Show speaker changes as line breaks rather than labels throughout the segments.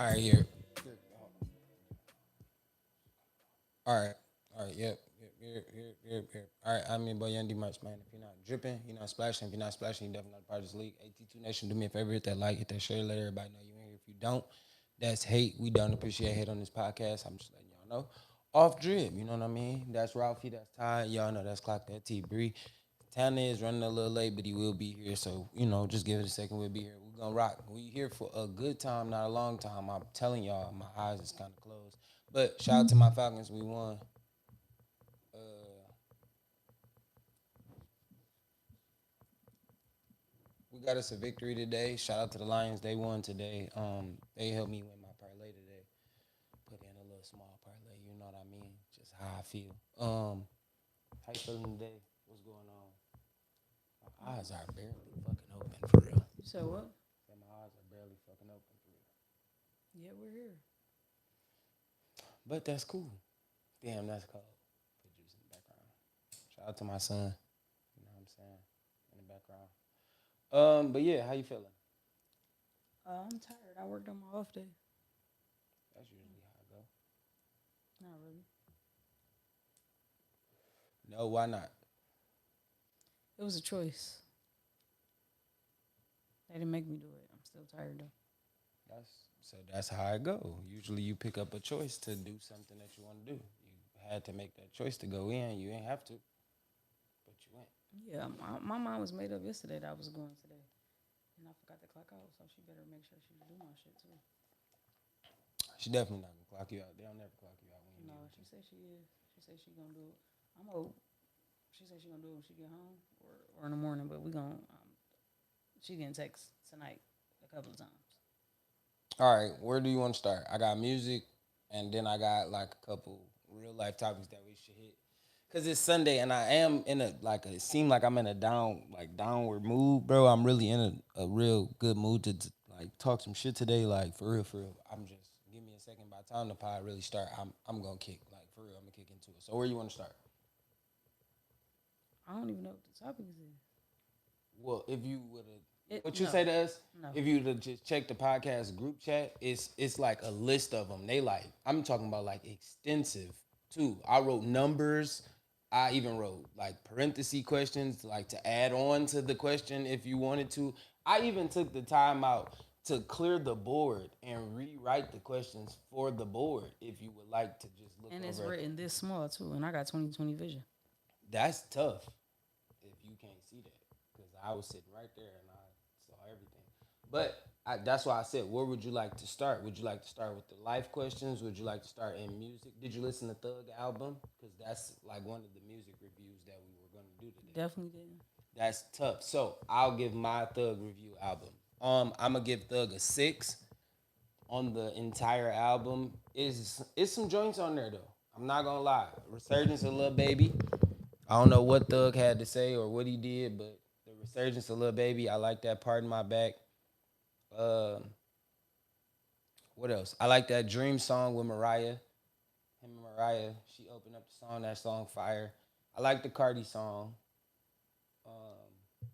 All right, here. All right. All right, yep. All right, I'm your boy, Young Dmarks, man. If you're not dripping, you're not splashing. If you're not splashing, you're definitely not part of this league. AT2 Nation, do me a favor, hit that like, hit that share, let everybody know you in here. If you don't, that's hate. We don't appreciate hate on this podcast. I'm just letting y'all know. Off drip, you know what I mean? That's Ralphie, that's Ty. Y'all know that's Clock, that T Bree. Tana is running a little late, but he will be here. So, just give it a second. We'll be here. We're going to rock. We here for a good time, not a long time. I'm telling y'all, my eyes is kind of closed. But shout out to my Falcons. We won. Uh, we got us a victory today. Shout out to the Lions. They won today. They helped me win my parlay today. Put in a little small parlay. You know what I mean? Just how I feel. How you feeling today? What's going on? My eyes are barely fucking open for real.
You said what?
Yeah, my eyes are barely fucking open for real.
Yeah, we're here.
But that's cool. Damn, that's cold. Put juice in the background. Shout out to my son. You know what I'm saying? In the background. But yeah, how you feeling?
I'm tired. I worked on my off day.
That's usually how I go.
Not really.
No, why not?
It was a choice. They didn't make me do it. I'm still tired though.
That's how I go. Usually you pick up a choice to do something that you want to do. You had to make that choice to go in. You ain't have to, but you went.
Yeah, my mind was made up yesterday that I was going today. And I forgot to clock out, so she better make sure she do my shit too.
She definitely not gonna clock you out. They'll never clock you out when you
No,
need
she
to.
said she is. She said she gonna do it. I'm old. She said she gonna do it when she get home or in the morning, but we gonna she getting text tonight a couple of times.
All right, where do you want to start? I got music, and then I got like a couple real life topics that we should hit. Cause it's Sunday, and I am in it seemed like I'm in a downward mood, bro. I'm really in a real good mood to like talk some shit today, like for real, for real. I'm just give me a second. By the time the pod really start, I'm gonna kick like for real. I'm gonna kick into it. So where you want to start?
I don't even know what the topic is.
Well, if you would have,
It
what you
no
say to us,
no.
if you would have just checked the podcast group chat, it's like a list of them. They like I'm talking about like extensive too. I wrote numbers. I even wrote like parenthesis questions, like to add on to the question if you wanted to. I even took the time out to clear the board and rewrite the questions for the board if you would like to just look
And it's
over at the.
written this small too, and I got 20/20 vision.
That's tough if you can't see that because I was sitting right there and I saw everything. But that's why I said, where would you like to start? Would you like to start with the life questions? Would you like to start in music? Did you listen to Thug album? Because that's like one of the music reviews that we were going to do today.
Definitely didn't.
That's tough. So I'll give my Thug review album. I'm gonna give Thug a 6 on the entire album. Is some joints on there though. I'm not gonna lie. Resurgence of Lil Baby. I don't know what Thug had to say or what he did, but the resurgence of Lil Baby, I like that part in my back. Uh, what else? I like that Dream song with Mariah. Him and Mariah, she opened up the song. That song fire. I like the Cardi song. Um,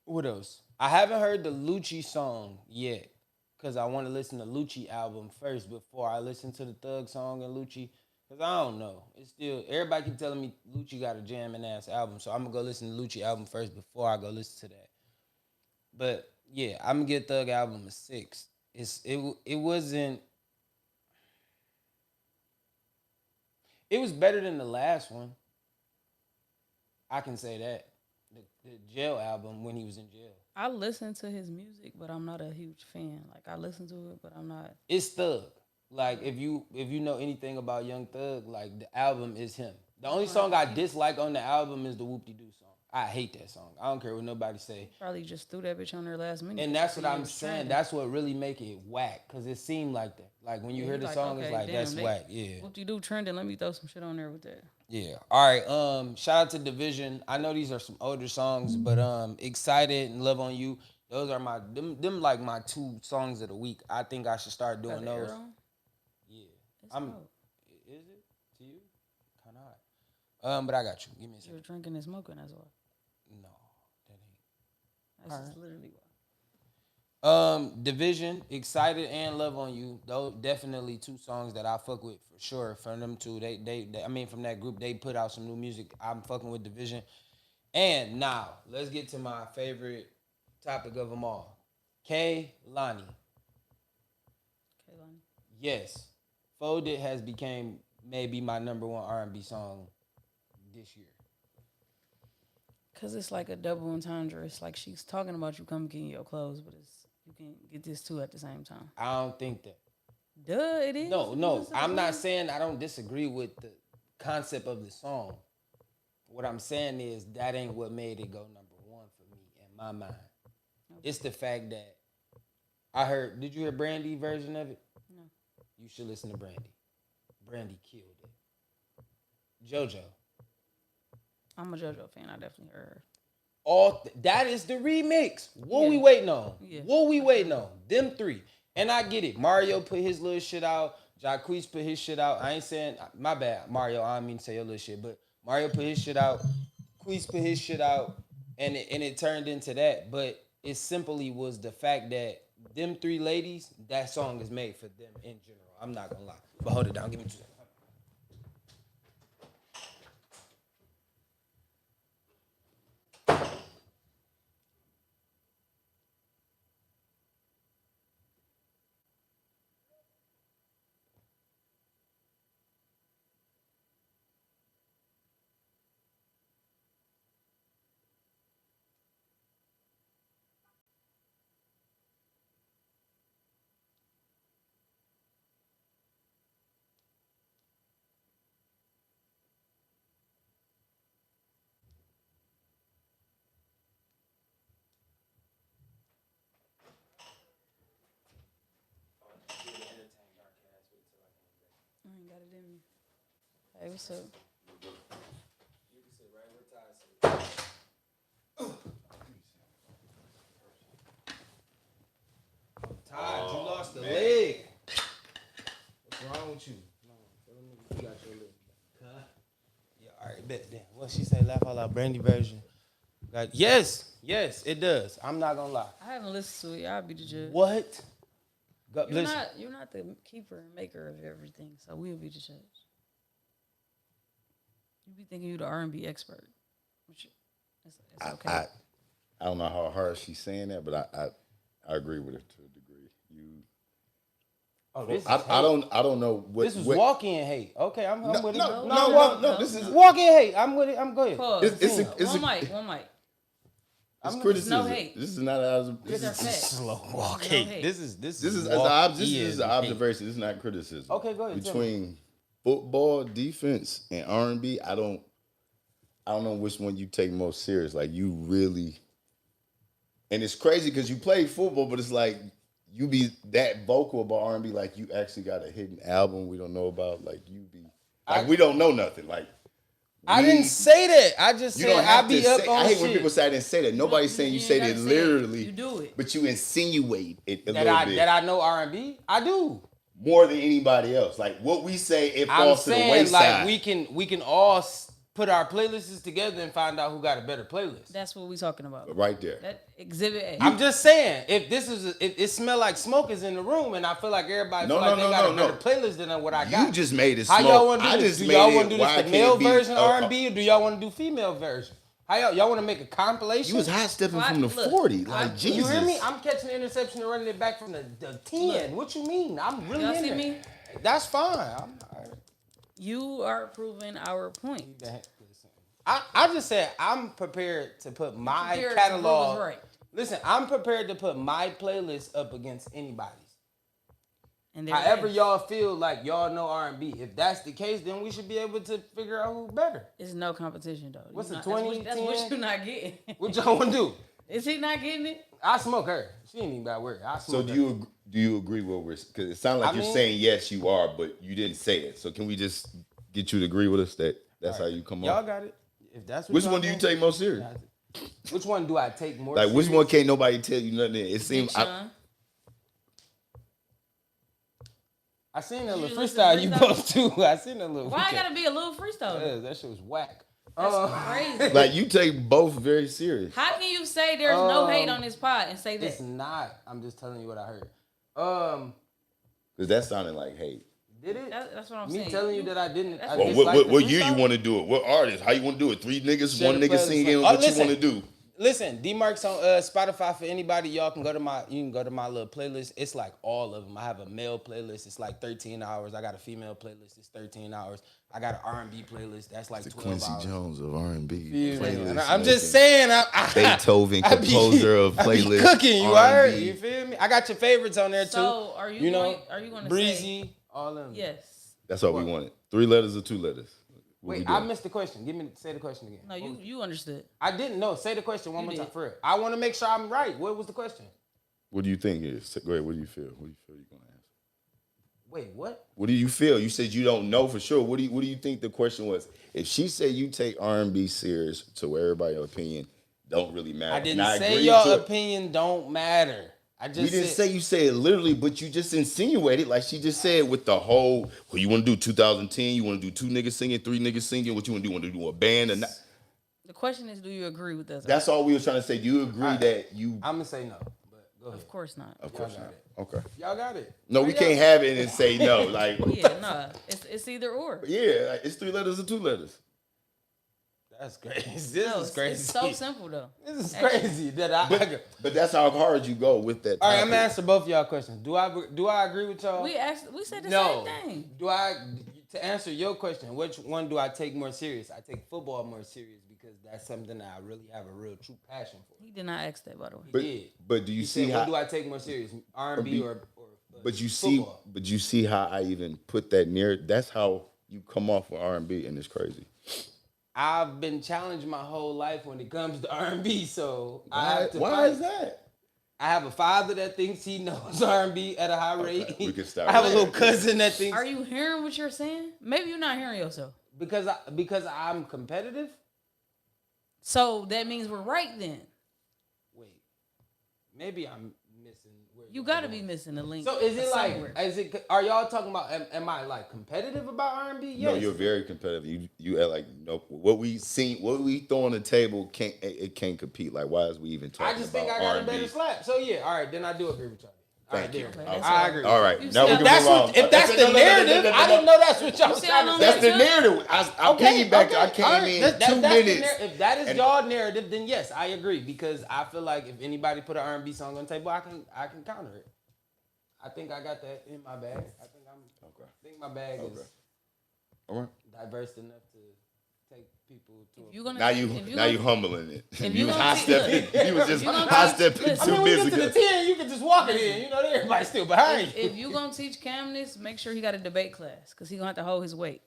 what else? I haven't heard the Lucci song yet because I want to listen to Lucci album first before I listen to the Thug song and Lucci. Cause I don't know. It's still everybody keep telling me Lucci got a jamming ass album, so I'm gonna go listen to Lucci album first before I go listen to that. But yeah, I'm gonna get Thug album a 6. It wasn't. It was better than the last one. I can say that. The jail album when he was in jail.
I listen to his music, but I'm not a huge fan. Like I listen to it, but I'm not.
It's Thug. Like if you know anything about Young Thug, like the album is him. The
You
only
gonna have
song
to
I
keep.
dislike on the album is the Whoop De Doo song. I hate that song. I don't care what nobody say.
Probably just threw that bitch on there last minute
And
just to
that's what
see it
I'm
was
saying.
trending.
That's what really make it whack. Cause it seemed like that. Like when you
Yeah,
hear
he
the
like
song, it's
okay,
like
damn.
that's
They
whack. Yeah.
what you do trending? Let me throw some shit on there with that.
Yeah. All right. Shout out to Division. I know these are some older songs, but Excited and Love on You. Those are them like my two songs of the week. I think I should start
Got
doing
the air
those.
on.
Yeah.
It's
I'm
cold.
is it to you? Kinda hot. But I got you. Give me a
You're
second.
drinking and smoking. That's why.
No, that ain't.
That's
All
just
right.
literally why.
Division, Excited, and Love on You. Those definitely two songs that I fuck with for sure. From them two, they I mean, from that group, they put out some new music. I'm fucking with Division. And now let's get to my favorite topic of them all. K Lonnie.
Kaylani.
Yes, Folded has became maybe my number one R&B song this year.
Cause it's like a double entendre. It's like she's talking about you come get your clothes, but it's you can get this too at the same time.
I don't think that.
Duh, it is.
No,
If you
no,
listen to
I'm
the
not
song.
saying I don't disagree with the concept of the song. What I'm saying is that ain't what made it go number one for me in my mind. It's the fact that I heard. Did you hear Brandy version of it?
No,
You should listen to Brandy. Brandy killed it. JoJo.
I'm a JoJo fan. I definitely heard her.
That is the remix. What we
Yeah.
waiting on?
Yeah.
What we waiting on? Them three. And I get it. Mario put his little shit out. Jacquees put his shit out. I ain't saying my bad, Mario. I don't mean to say your little shit, but Mario put his shit out. Queez put his shit out, and it turned into that. But it simply was the fact that them three ladies, that song is made for them in general. I'm not gonna lie. But hold it down. Give me 2 seconds.
I ain't got it in me. Hey, what's up?
Todd, you lost the leg. What's wrong with you? You got your leg. Huh? Yeah, all right, bet. Damn. What she say? Laugh out loud. Brandy version. Yes, it does. I'm not gonna lie.
I haven't listened to it. I'll be the judge.
What? Go,
You're
listen.
you're not the keeper and maker of everything, so we'll be the judge. You be thinking you the R&B expert. Which it's okay.
I don't know how hard she's saying that, but I agree with it to a degree.
Oh, this is
I don't know what
This was
what,
walk-in hate. Okay, I'm with it.
no. This is
Walk-in hate. I'm with it. I'm good.
Pause.
it's
one mic.
it's criticism.
no hate.
This is not
These are facts.
Slow walk
No
hate.
hate.
This is
this is
walk-in
an
hate.
observation. This is not criticism.
Okay, go ahead, tell me.
Between football, defense, and R&B, I don't know which one you take most serious. Like you really, and it's crazy because you play football, but it's like you be that vocal about R&B, like you actually got a hidden album we don't know about. Like you be like we don't know nothing. Like
I didn't say that. I just
you
said
don't have
I be
to
up
say.
on
I hate
shit.
when people say I didn't say that. Nobody's saying you say
gotta
that
say it.
literally.
You do it.
But you insinuate it a
that
little bit
I know R&B. I do.
more than anybody else. Like what we say, it
I'm
falls to the
saying
wayside.
like we can all put our playlists together and find out who got a better playlist.
That's what we talking about.
Right there.
That exhibit A.
I'm just saying, if this is if it smell like smoke is in the room, and I feel like everybody feel like they got a better playlist than what I got.
You just made it
How
smoke.
y'all want to
I
do this?
just
Do
made
y'all
it
want to do
why
this the
it
male
can't be,
version R&B, or do y'all want to do female version? How y'all want to make a compilation?
You was high stepping from the
Look,
40. Like Jesus.
You hear me? I'm catching the interception and running it back from the 10.
Look.
What you mean? I'm really
Y'all
in
see
there.
me?
That's fine. I'm all right.
You are proving our point.
I just said I'm prepared to put my
Prepared to prove us
catalog.
right.
Listen, I'm prepared to put my playlist up against anybody's.
And there
However
it is.
y'all feel like y'all know R&B. If that's the case, then we should be able to figure out who's better.
It's no competition though.
What's
You
the
not-
20,
That's
10?
what you're not getting.
What y'all want to do?
Is he not getting it?
I smoke her. She ain't even about word. I
So
smoke
do
her.
you agree with what we're? Because it sounds like
I
you're
mean-
saying yes, you are, but you didn't say it. So can we just get you to agree with us that that's how you come
Y'all
up?
got it. If that's what
Which
y'all
one do you
think,
take most serious?
Which one do I take more?
Like which
serious?
one can't nobody tell you nothing? It
Big
seems.
Sean.
I seen that
You
little
listen to
freestyle you
freestyle?
posted too. I seen that little.
Why I gotta be a little freestyle?
Yeah, that shit was whack.
Crazy.
Like you take both very serious.
How can you say there's no hate on this pod and say that?
It's not. I'm just telling you what I heard.
Because that sounded like hate.
Did it?
That's what I'm
Me
saying.
telling you that I didn't. I
Well,
dislike the
what year you
freestyle?
want to do it? What artist? How you want to do it? 3 niggas,
Share
one
the
nigga
playlist.
singing.
Oh,
What you
listen.
want to do?
Listen, Dmarks on Spotify for anybody. Y'all can go to my little playlist. It's like all of them. I have a male playlist. It's like 13 hours. I got a female playlist. It's 13 hours. I got an R&B playlist. That's like
The
12
Quincy
hours.
Jones of R&B.
Yeah,
playlist
I'm just
making.
saying. I
Beethoven,
I be-
composer of
I be
playlist.
cooking. You
R&B.
heard? You feel me? I got your favorites on there too.
So are you going to
Breezy,
say
all of them.
yes?
That's all we wanted. 3 letters or 2 letters? What we
Wait, I
doing?
missed the question. Say the question again.
No, you understood.
I didn't know. Say the question one
You
more time
did.
for real. I want to make sure I'm right. What was the question?
What do you think it is? Go ahead. What do you feel? What do you feel you're gonna answer?
Wait, what?
What do you feel? You said you don't know for sure. What do you think the question was? If she said you take R&B serious, to where everybody's opinion don't really matter.
I didn't
And I
say
agree
your
to it.
opinion don't matter. I just
We didn't
said,
say you said it literally, but you just insinuated like she just said with the whole. Well, you want to do 2010? You want to do 2 niggas singing, 3 niggas singing? What you want to do? Want to do a band or not?
The question is, do you agree with us?
That's all we were trying to say. Do you agree that you?
I'm gonna say no, but go ahead.
Of course not.
Of course
got
not.
it.
Okay.
Y'all got it.
No, we can't have it and say no. Like,
Yeah, nah. It's either or.
yeah, like, it's 3 letters or 2 letters.
That's crazy. This
No,
is crazy.
It's so simple though.
This is crazy that I.
But that's how hard you go with that.
All right, I'm
topic.
gonna answer both of y'all questions. Do I agree with y'all?
We said the
No.
same thing.
Do I? To answer your question, which one do I take more serious? I take football more serious because that's something that I really have a real true passion for.
He did not ask that, by the way.
But,
did.
but do you
He
see
said,
how?
what do I take more serious, R&B or
But you
football?
see how I even put that near. That's how you come off with R&B, and it's crazy.
I've been challenged my whole life when it comes to R&B, so I have to
Why
fight.
is that?
I have a father that thinks he knows R&B at a high rate.
we can start
I have a
right
little
there.
cousin that thinks
Are you hearing what you're saying? Maybe you're not hearing yourself.
because I'm competitive.
So that means we're right then.
Wait, maybe I'm missing. Where
You
y'all
got to
going.
be missing the link.
So is it
somewhere.
Are y'all talking about? Am I like competitive about R&B? Yes.
No, you're very competitive. You act like no. What we throw on the table can't compete. Like why is we even talking
I just
about
think I got
R&B?
a better slap. So yeah, all right, then I do agree with y'all. All right,
Thank you.
there.
Okay, that's
I agree.
All right,
You
now we
see
can
how-
move on.
If that's the narrative, I didn't know that's what y'all was
see
trying
how
to
long
say.
That's the narrative. I piggybacked. I came
all right.
in
That-
2
that's the
minutes.
If that is
and-
y'all narrative, then yes, I agree because I feel like if anybody put an R&B song on the table, I can counter it. I think I got that in my bag. I think my bag is
All right.
diverse enough to take people to.
If you gonna
Now
if
you
gonna-
humbling it.
if
You
you
was
gonna
high
teach-
stepping. You was just
if you gonna
high
teach-
stepping
listen,
2
I mean, we
minutes
get to the
ago.
10, you can just walk it in. You know, everybody still behind you.
if you gonna teach Cam this, make sure he got a debate class because he gonna have to hold his weight.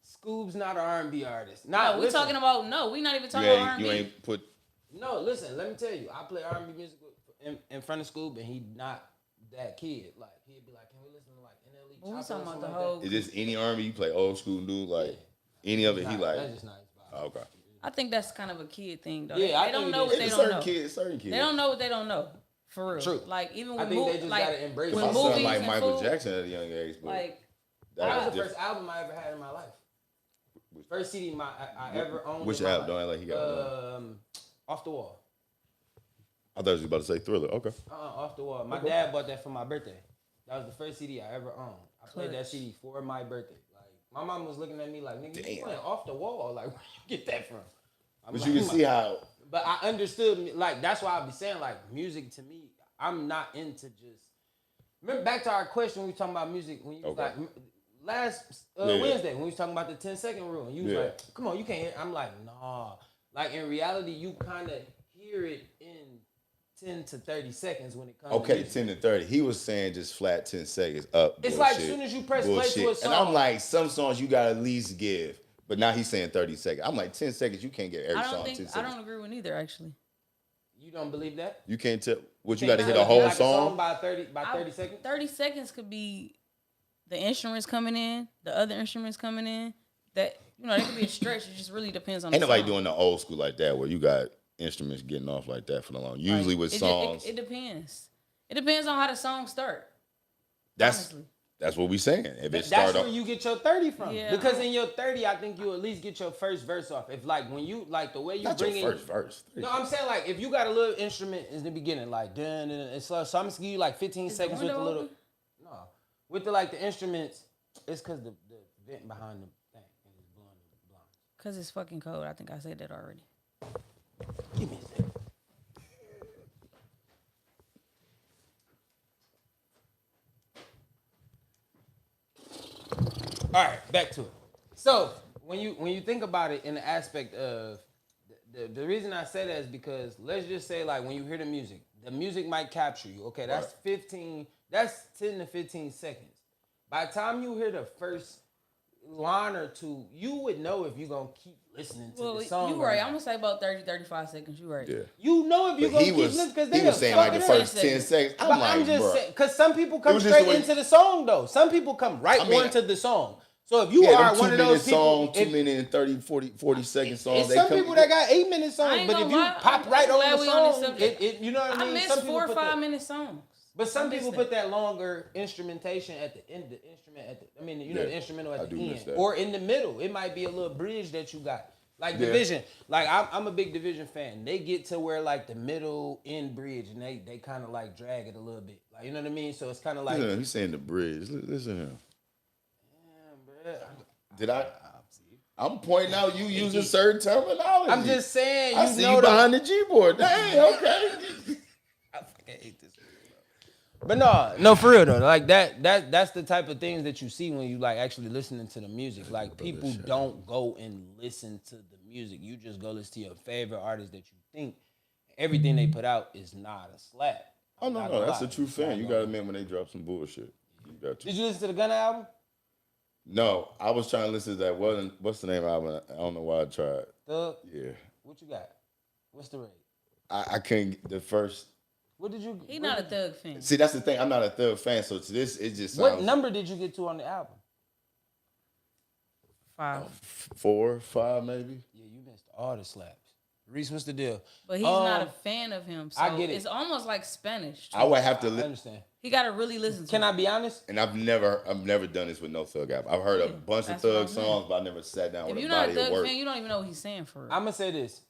Scoob's not an R&B artist.
No, we're
listen.
talking about we not even
You
talking about
ain't,
R&B.
you ain't put.
No, listen. Let me tell you. I play R&B music in front of Scoob, and he not that kid. Like he'd be like, "Can we listen to like NLE?"
Well, we
Chopper
talking
or
about
something
the
like
whole.
Is this any R&B you play old school dude like any of it?
that.
He
Nah,
like.
that's just not his vibe.
Oh, okay.
I think that's kind of a kid thing though.
Yeah, I
they don't
think
know
it
what
is.
they
It's
don't
certain
know.
kids, certain kids.
They don't know what they don't know. For real.
True.
Like even
I
with
think they just
like
gotta embrace
when
it.
My
movies
son like
and
Michael
food,
Jackson at a young age, but
like
That was the
different.
first album I ever had in my life. First CD I ever owned.
Which
in my
album? Don't
life.
act like he got one.
Off the Wall.
I thought you was about to say Thriller. Okay.
Off the Wall. My dad bought that for my birthday. That was the first CD I ever owned. I played that
Clutch.
CD for my birthday. Like my mom was looking at me like, "Nigga, you
Damn.
playing Off the Wall? Like, where you get that from?" I'm
But
like,
you can see how.
But I understood, like, that's why I be saying, like, music to me, I'm not into just. Remember back to our question when we were talking about music, when you was
Okay.
like, last
Yeah.
Wednesday, when we was talking about the 10-second rule, and you was
Yeah.
like, come on, you can't hear. I'm like, nah. Like, in reality, you kind of hear it in 10 to 30 seconds when it comes to
Okay,
music.
10 to 30. He was saying just flat 10 seconds up.
It's
bullshit,
like as soon as you press play to a
bullshit.
song.
And I'm like, some songs you gotta at least give. But now he's saying 30 seconds. I'm like, 10 seconds, you can't get every
I
song
don't
10
think I
seconds.
don't agree with either actually.
You don't believe that?
You can't tell what you
Can't
gotta hit
tell
a whole
like
song.
by 30 seconds?
30 seconds could be the instruments coming in, the other instruments coming in. That that could be a stretch. It just really depends on
Ain't
the
nobody
song.
doing the old school like that where you got instruments getting off like that for the long. Usually with songs.
It depends. It depends on how the song start.
That's
honestly.
That's what we saying. If it
That's
start
where
off,
you get your 30 from.
Yeah.
Because in your 30, I think you at least get your first verse off. If like when you like the way you
not
bring
your
in
first verse.
No, I'm saying like if you got a little instrument in the beginning, like dun, dun, dun, it's slow. So I'm gonna give you like 15
Is the
seconds with the
window
little
open?
no. With the like the instruments, it's cause the vent behind the thing and it's blowing the blinds.
Cause it's fucking cold. I think I said that already.
Give me a second. All right, back to it. So when you think about it in the aspect of the reason I say that is because let's just say like when you hear the music might capture you. Okay, that's 10 to 15 seconds. By the time you hear the first line or two, you would know if you're gonna keep listening to the song.
You
or
right.
not.
I'm gonna say about 30, 35 seconds. You right.
Yeah.
You know if you're
But
gonna
he
keep
was
listening because
he
they
was saying like the first
10
10 seconds. I'm
But
like,
I'm just
bro.
saying because some people come
was just the
straight
way-
into the song though. Some people come right into the song. So if you
Yeah,
are
them
one of
2 minute
those people,
song, 2 minute and 30, 40 second songs.
it's
They
some
come,
people that got 8-minute
I
songs,
ain't
but
gonna
if you
lie,
pop
I'm
right
glad
on the
we on this
song,
subject.
you know what I mean.
I
Some
missed
people
4 or
put
5
that-
minute songs.
But some
I missed
people
that.
put that longer instrumentation at the end, the instrument at the, I mean, you know,
Yeah,
the instrumental
I
at
do
the
miss
end
that.
or in the middle. It might be a little bridge that you got. Like
Yeah.
Division, like I'm a big Division fan. They get to where like the middle end bridge and they kind of like drag it a little bit. Like you know what I mean? So it's kind of like,
Listen, he's saying the bridge. Listen to him.
bruh.
Did I? I'm pointing out you using certain terminology.
I'm just saying.
I see you behind the Gboard. Dang, okay.
I fucking hate this. But no, for real though. Like that's the type of things that you see when you like actually listening to the music. Like people don't go and listen to the music. You just go listen to your favorite artist that you think everything they put out is not a slap.
Oh no,
Not
no,
gonna
that's
lie.
a true
It's
fan.
not
You
gonna-
gotta admit when they drop some bullshit. You got to.
Did you listen to the Gunna album?
No, I was trying to listen to that. What's the name of the album? I don't know why I tried.
Thug?
Yeah,
What you got? What's the rate?
I couldn't get the first.
What did you?
He
what
not a
did-
thug fan.
See, that's the thing. I'm not a Thug fan, so to this, it just
What
sounds
number did you get to on the album?
5.
4, 5, maybe.
Yeah, you missed all the slaps. Reese, what's the deal?
But he's not a fan of him. So
I get it.
It's almost like Spanish.
I would have to.
I understand.
He got to really listen to
Can
it.
I be honest?
And I've never done this with no Thug album. I've heard a bunch of
that's what I'm
Thug
saying.
songs, but I never sat down
If
with
you're
a
not a
body of
Thug
work.
fan, you don't even know what he's saying for real.
I'm gonna say this.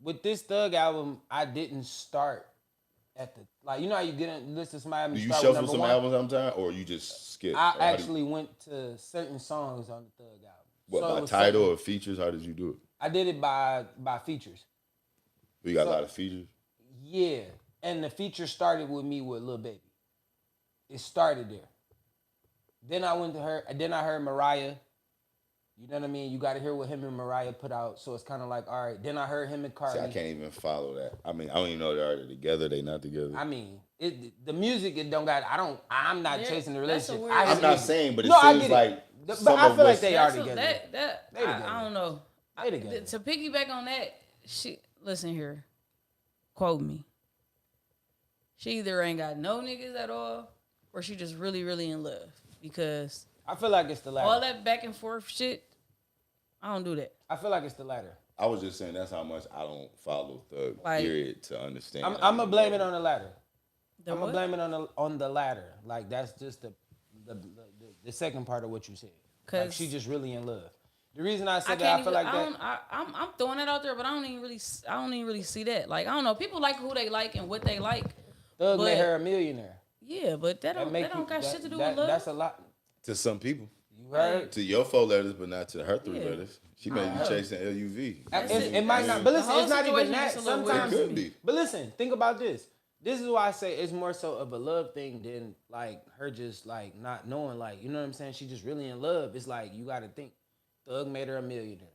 With this Thug album, I didn't start at the like. You know how you get in listen to somebody.
Do you
start with
shuffle
number
some
one?
albums sometimes, or you just skip?
I
Or how do you-
actually went to certain songs on the Thug album.
what
So it
by
was
title
certain-
or features? How did you do it?
I did it by features.
You got
So-
a lot of features.
Yeah, and the feature started with me with Lil Baby. It started there. Then I went to her. Then I heard Mariah. You know what I mean? You got to hear what him and Mariah put out. So it's kind of like, all right. Then I heard him and Cardi.
See, I can't even follow that. I mean, I don't even know they're either together. They not together.
I mean, the music. It don't got. I'm not
Yeah,
chasing the
that's a
relationship.
weird-
I
I'm
agree.
not saying, but it
No, I
seems
get it.
like
But
some
I
of
feel like
what's-
they are
That's
together.
that
They together.
I don't know.
They together.
To piggyback on that, she listen here. Quote me. She either ain't got no niggas at all, or she just really, really in love. Because
I feel like it's the latter.
all that back and forth shit, I don't do that.
I feel like it's the latter.
I was just saying that's how much I don't follow Thug.
Like-
Period to understand.
I'm gonna blame it on the latter.
The
I'm
what?
gonna blame it on the latter. Like that's just the second part of what you said. Like
'Cause-
she just really in love. The reason I
I
said
can't
that I
even,
feel like that.
I'm throwing that out there, but I don't even really see that. Like I don't know. People like who they like and what they like.
Thug
but-
made her a millionaire.
Yeah, but that don't got shit to do with love.
That's a lot.
to some people.
You heard?
To your 4 letters, but not to her 3
Yeah.
letters. She may be
know.
chasing LUV.
It might not, but listen,
The whole
it's not even
situation
that.
is a little weird.
Sometimes,
It could be.
but listen, think about this. This is why I say it's more so of a love thing than like her just like not knowing, like you know what I'm saying. She just really in love. It's like you got to think. Thug made her a millionaire.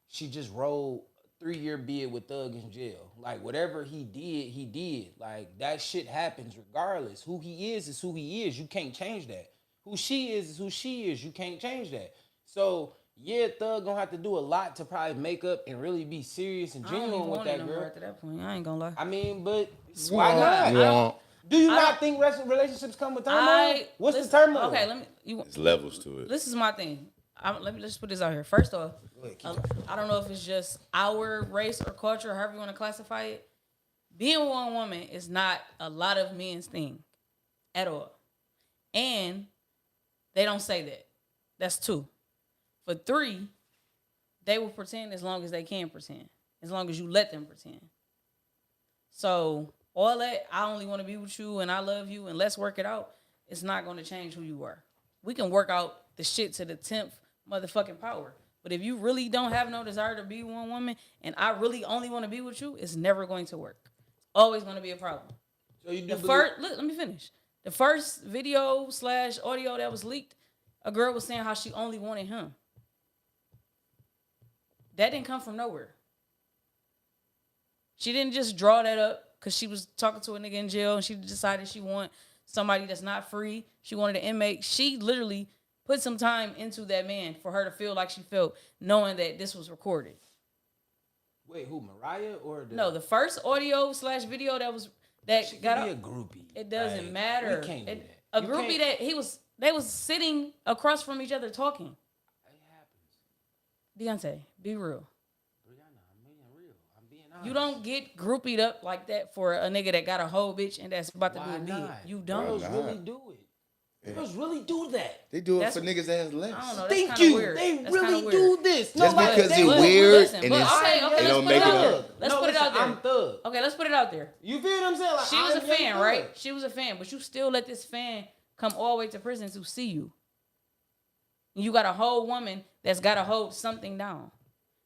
She just rolled 3-year bid with Thug in jail. Like whatever he did, he did. Like that shit happens regardless. Who he is who he is. You can't change that. Who she is who she is. You can't change that. So yeah, Thug gonna have to do a lot to probably make up and really be serious and
I don't
genuine
even
with
want it
that
no more
girl.
after that point. I ain't gonna lie.
I mean, but why not?
Womp.
Do you
I
not
don't-
think relationships come with turmoil? What's the
listen,
turmoil?
Okay, let me.
There's levels to it.
This is my thing. Let's put this out here. First off, I don't know if it's just our race or culture, or however you want to classify it. Being one woman is not a lot of men's thing at all. And They don't say that. That's 2. For 3, they will pretend as long as they can pretend. As long as you let them pretend. So all that, I only want to be with you and I love you and let's work it out, it's not going to change who you are. We can work out the shit to the 10th motherfucking power. But if you really don't have no desire to be one woman and I really only want to be with you, it's never going to work. It's always going to be a problem.
So you do
The first, look, let me finish. The first video / audio that was leaked, a girl was saying how she only wanted him. That didn't come from nowhere. She didn't just draw that up because she was talking to a nigga in jail and she decided she want somebody that's not free. She wanted an inmate. She literally put some time into that man for her to feel like she felt, knowing that this was recorded.
Wait, who, Mariah or
No, the first audio / video that
she
got
could be
up.
a groupie.
It doesn't
Like,
matter.
We can't do that.
A
You
groupie
can't-
that they was sitting across from each other talking.
It happens.
Deontay, be real.
Brianna, I'm being real. I'm being honest.
You don't get groupied up like that for a nigga that got a whole bitch and that's about to
Why
do a bid.
not?
You don't.
Girls
Why
really
not?
do it. Girls really do that.
They do it
That's-
for niggas that has
I don't
less.
know. That's
Thank
kinda
you.
weird.
They
That's
really
kinda
do
weird.
this.
Just
like,
because
they
it's
will.
weird
listen,
and
but
it's,
okay,
it
let's
don't
put
make
it
it
out there.
up.
Let's
No,
put it
listen,
out there.
I'm thug.
Okay, let's put it out there.
You feel what I'm saying? Like,
She was a
I'm young
fan,
thug.
right? She was a fan, but you still let this fan come all the way to prison to see you. And you got a whole woman that's got to hold something down.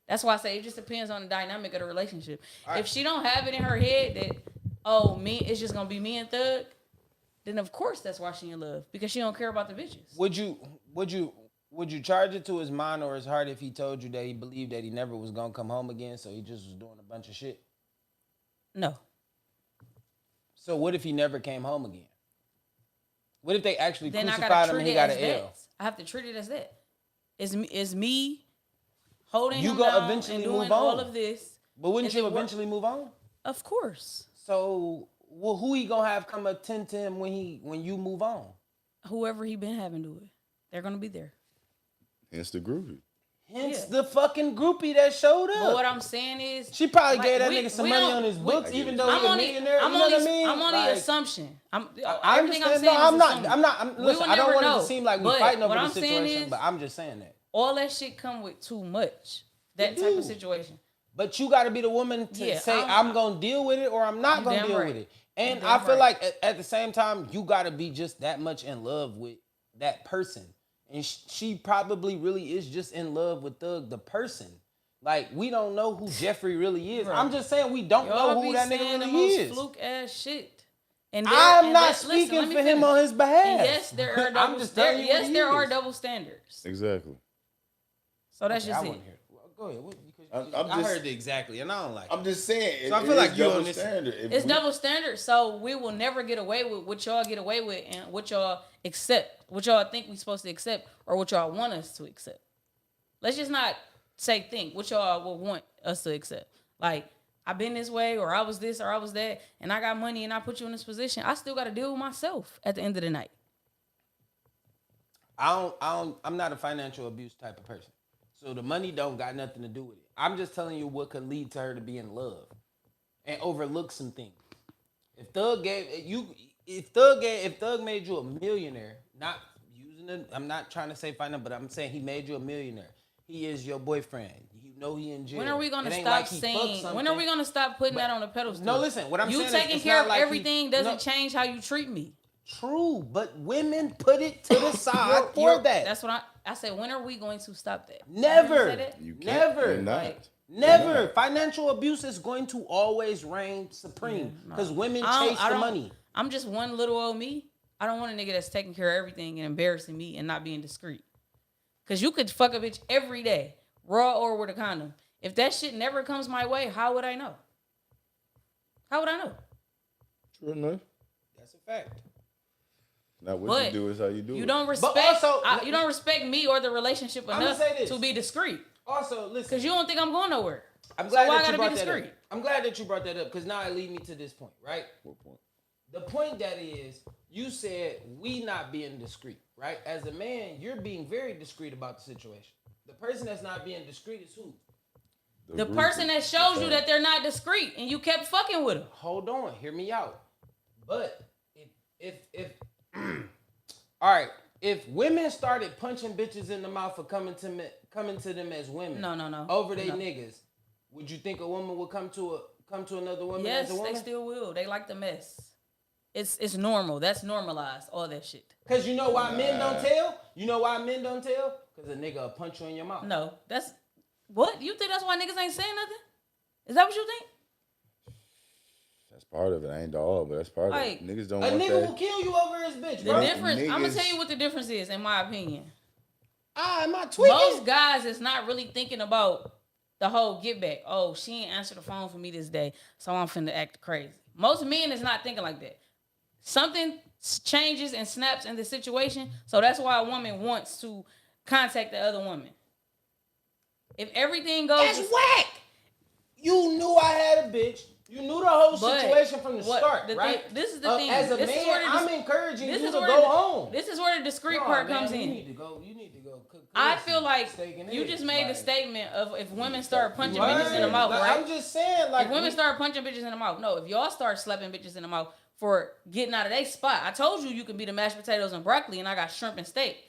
That's why I say it just depends on the dynamic of the relationship.
Right.
If she don't have it in her head that, oh, me, it's just gonna be me and Thug, then of course that's why she in love, because she don't care about the bitches.
Would you charge it to his mind or his heart if he told you that he believed that he never was gonna come home again, so he just was doing a bunch of shit?
No.
So what if he never came home again? What if they actually
Then I
crucified
gotta
him
treat
and he
it
got
as
an
that.
L?
I have to treat it as that. It's me holding
You
him
gonna
down
eventually
and doing
move
all
on.
of this.
But wouldn't
Is
you
it work?
eventually move on?
Of course.
So well, who he gonna have come attend to him when you move on?
Whoever he been having do it, they're gonna be there.
Hence the groovy.
Hence
Yeah.
the fucking groupie that showed up.
But what I'm saying is,
She probably
like,
gave that
we-
nigga some
we
money
don't-
on his
we-
books, even though
I'm
he's a
only,
millionaire.
I'm
You know
only,
what I mean?
I'm only
Like,
assumption.
I
Everything I'm
understand.
saying
No, I'm
is
not.
assuming.
I'm not.
We
Listen,
will
I don't
never
want it
know.
to seem like we
But
fighting over
what
the
I'm saying
situation,
is-
but I'm just saying that.
All that shit come with too much. That
It
type
do.
of situation.
But you got to be the woman to
Yeah,
say I'm gonna deal with it or I'm not
You
gonna
damn
deal
right.
with it. And
You
I
damn
feel
right.
like at the same time you got to be just that much in love with that person, and she probably really is just in love with the person. Like we don't know who Jeffrey really is.
Bro.
I'm just saying we don't
Y'all
know
be
who that nigga
saying the
really
most
is.
fluke ass shit. And
I'm not speaking for him on his behalf.
And yes, there are
I'm
double
just telling you
yes,
what he
there are
is.
double standards.
Exactly.
So that's
Okay,
just
I
it.
want to hear. Go ahead. Because
I'm
I
just-
heard it exactly, and I don't like it.
I'm just saying.
So I
it
feel like
is
you
double
on this-
standard. If
It's
we-
double standard, so we will never get away with what y'all get away with and what y'all accept, what y'all think we supposed to accept, or what y'all want us to accept. Let's just not say think what y'all will want us to accept. Like, I've been this way, or I was this, or I was that, and I got money and I put you in this position. I still got to deal with myself at the end of the night.
I'm not a financial abuse type of person. So the money don't got nothing to do with it. I'm just telling you what could lead to her to be in love and overlook some things. If Thug made you a millionaire, not using it, I'm not trying to say finance, but I'm saying he made you a millionaire. He is your boyfriend. You know he in jail.
When are we gonna
It ain't
stop
like he
saying?
fucked
When are we
something.
gonna stop putting that on the pedestal?
No, listen. What I'm
you
saying
taking
is, it's
care
not
of
like
everything doesn't change how you treat me.
True, but women put it to the side for that.
That's what I said. When are we going to stop that?
Never.
You heard me say that?
You can't.
Never.
You're not.
Like,
Never.
You're not.
Financial abuse is going to always reign supreme because women chase the money.
I'm just one little old me. I don't want a nigga that's taking care of everything and embarrassing me and not being discreet. Because you could fuck a bitch every day, raw or with a condom. If that shit never comes my way, how would I know? How would I know?
True enough.
That's a fact.
Not what
But
you do is how you do
You
it.
don't
But
respect.
also-
You don't respect me or the relationship
I'ma
enough
say this.
to be discreet.
Also, listen.
Because you don't think I'm going nowhere.
I'm glad
why I
that you
gotta be
brought that up.
discreet?
I'm glad that you brought that up because now it lead me to this point, right?
What point?
The point that is, you said we not being discreet, right? As a man, you're being very discreet about the situation. The person that's not being discreet is who?
The
groupie.
person that shows you
Fine.
that they're not discreet and you kept fucking with them.
Hold on, hear me out. But if all right, if women started punching bitches in the mouth for coming to them as women,
No.
over they niggas, would you think a woman would come to another woman
Yes,
as a woman?
they still will. They like the mess. It's normal. That's normalized. All that shit.
Cause you know why men don't tell? You know why men don't tell? Cause a nigga will punch you in your mouth.
No, that's what you think. That's why niggas ain't saying nothing. Is that what you think?
That's part of it. I ain't the all, but that's part
Like,
of it. Niggas don't
A
want
nigga
that.
will kill you over his bitch,
The
bro.
difference. I'm gonna
niggas-
tell you what the difference is, in my opinion.
Am I tweaking?
Most guys is not really thinking about the whole get back. Oh, she ain't answered the phone for me this day, so I'm finna act crazy. Most men is not thinking like that. Something changes and snaps in the situation, so that's why a woman wants to contact the other woman. If everything goes,
That's whack. You knew I had a bitch. You knew the whole
But
situation from the start,
the
right?
thing- this is the thing.
As a
This is
man,
where the
I'm encouraging
this
you
is
to
where
go
the-
home.
This is where the discreet
No,
part
man,
comes
You
in.
need to go. Cook
I
some
feel like
steak and
you
eggs,
just made
like,
a statement of if women start punching
right?
bitches in the mouth,
Like,
right?
I'm just saying, like
If women start punching bitches in the mouth, no. If y'all start slapping bitches in the mouth for getting out of their spot, I told you can be the mashed potatoes and broccoli, and I got shrimp and steak.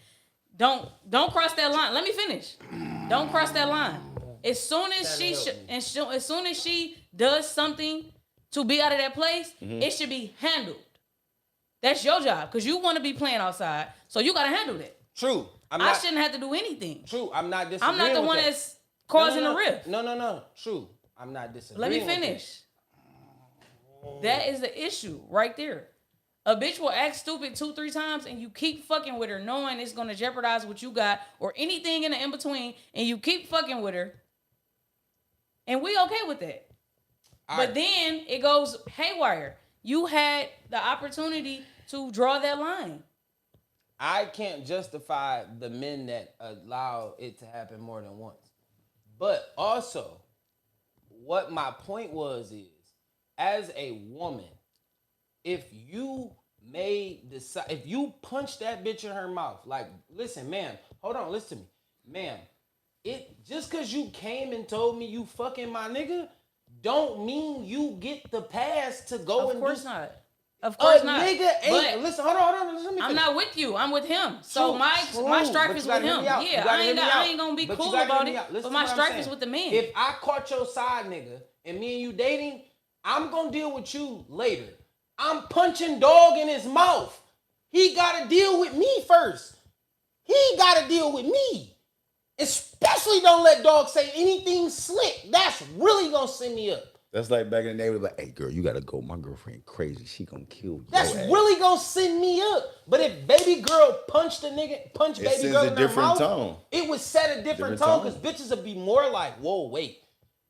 Don't cross that line. Let me finish. Don't cross that line. As soon as as soon as she does something to be out of that place, it should be handled. That's your job because you want to be playing outside, so you gotta handle that.
True.
I shouldn't have to do anything.
True. I'm not disagreeing.
I'm not the
with
one
that.
that's causing
no,
the rift.
No. True. I'm not disagreeing.
Let me
with that.
finish. That is the issue right there. A bitch will act stupid 2-3 times and you keep fucking with her knowing it's gonna jeopardize what you got or anything in the in-between and you keep fucking with her. And we okay with that. But then it goes haywire. You had the opportunity to draw that line.
I can't justify the men that allow it to happen more than once. But also, what my point was is, as a woman, if you if you punch that bitch in her mouth, like, listen, ma'am, hold on, listen to me. Ma'am, just cause you came and told me you fucking my nigga, don't mean you get the pass to go
Of course not. Of course not.
Nigga ain't,
But
listen, hold on, let me
I'm
finish.
not with you. I'm with him. So
True,
my strife
but
is
you
with
gotta hear
him.
me out. You
Yeah,
gotta hear me
I
out.
ain't gonna be
But you
cool
gotta
about
hear me
it.
out. Listen
But
to
my
what I'm
strife
saying.
is with the men.
If I caught your side, nigga, and me and you dating, I'm gonna deal with you later. I'm punching dog in his mouth. He gotta deal with me first. He gotta deal with me. Especially don't let dog say anything slick. That's really gonna send me up.
That's like back in the day, we were like, hey, girl, you gotta go. My girlfriend crazy. She gonna kill you.
That's really gonna send me up. But if baby girl punch baby
sends
girl
a
in her
different
mouth,
tone.
it would set a different
Different
tone
tone.
because bitches would be more like, whoa, wait.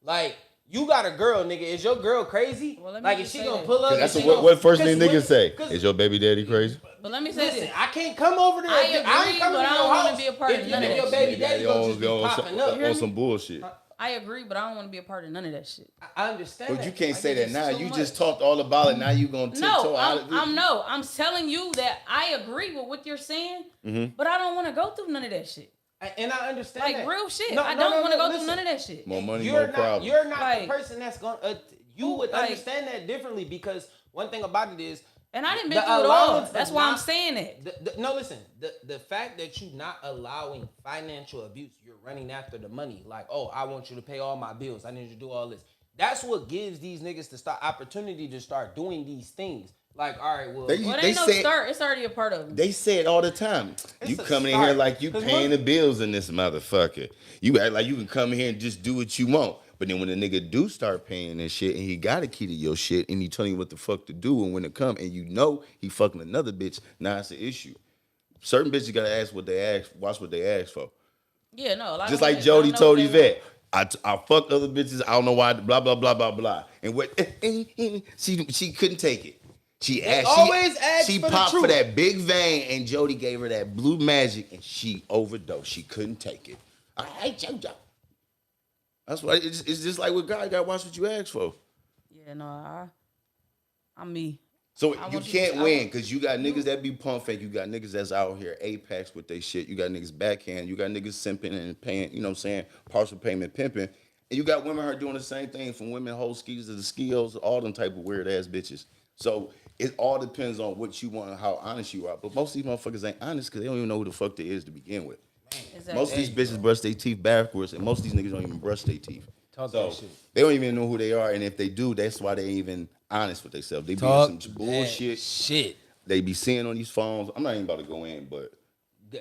Like, you got a girl, nigga. Is your girl crazy?
Well, let me
Like, is
just
she
say
gonna
that.
pull up?
That's
and she
what
gonna-
first thing
'cause
niggas say.
'cause-
Is your baby daddy crazy?
But let me say
Listen,
this.
I can't come over there.
I
ain't
agree,
coming
but
to
I
your
don't wanna
house
be a part of
if
none of
your
that
baby
shit.
daddy gonna just be popping up.
on some bullshit.
I agree, but I don't want to be a part of none of that shit.
I understand.
But you
that.
can't
I
say
get
that now.
so
You
much.
just talked all about it. Now you gonna tiptoe out of it.
I'm telling you that I agree with what you're saying, but I don't want to go through none of that shit.
And I understand
Like
that.
real shit.
No,
I
no,
don't
no,
want to
no,
go
listen.
through none of that shit.
More money,
You're
more
not,
problems.
You're not
Like-
the person that's gonna. You would
like-
understand that differently because one thing about it is,
And I didn't
the
been through it all.
allowance of
That's why I'm
not-
saying it.
no, listen. The fact that you're not allowing financial abuse, you're running after the money. Like, oh, I want you to pay all my bills. I need you to do all this. That's what gives these niggas opportunity to start doing these things. Like, all right, well,
They-
Well, it
they
ain't no
said-
start. It's already a part of it.
They say it all the time.
It's
You
a
coming in
start.
here like you
'Cause
paying
one-
the bills in this motherfucker. You act like you can come in here and just do what you want. But then when the nigga do start paying this shit and he got a key to your shit and he telling you what the fuck to do and when to come and you know he fucking another bitch, now it's an issue. Certain bitches gotta ask what they ask, watch what they ask for.
Yeah, no. A lot
Just
of
like
women
Jody
don't know
told
what they
Yvette, I fuck other bitches. I don't know why. Blah blah blah blah blah. And what she couldn't take it. She asked.
always ask
She
for the
popped for
truth.
that big vein, and Jody gave her that blue magic, and she overdosed. She couldn't take it. I hate JoJo. That's why it's just like with God. You gotta watch what you ask for.
Yeah, no. I'm me.
So
I
you
want you
can't
to- I
win
want-
because you got niggas that be pump fake. You got niggas that's out here apex with they shit. You got niggas backhand. You got niggas simping and paying, you know what I'm saying, partial payment pimping. And you got women here doing the same thing from women whole skis to the skios, all them type of weird ass bitches. So it all depends on what you want and how honest you are. But most of these motherfuckers ain't honest because they don't even know who the fuck they is to begin with.
Exactly.
Most of these bitches brush their teeth backwards, and most of these niggas don't even brush their teeth.
Talk
So
that shit.
they don't even know who they are, and if they do, that's why they ain't even honest with themselves. They be
Talk
in some bullshit.
shit.
They be seeing on these phones. I'm not even about to go in, but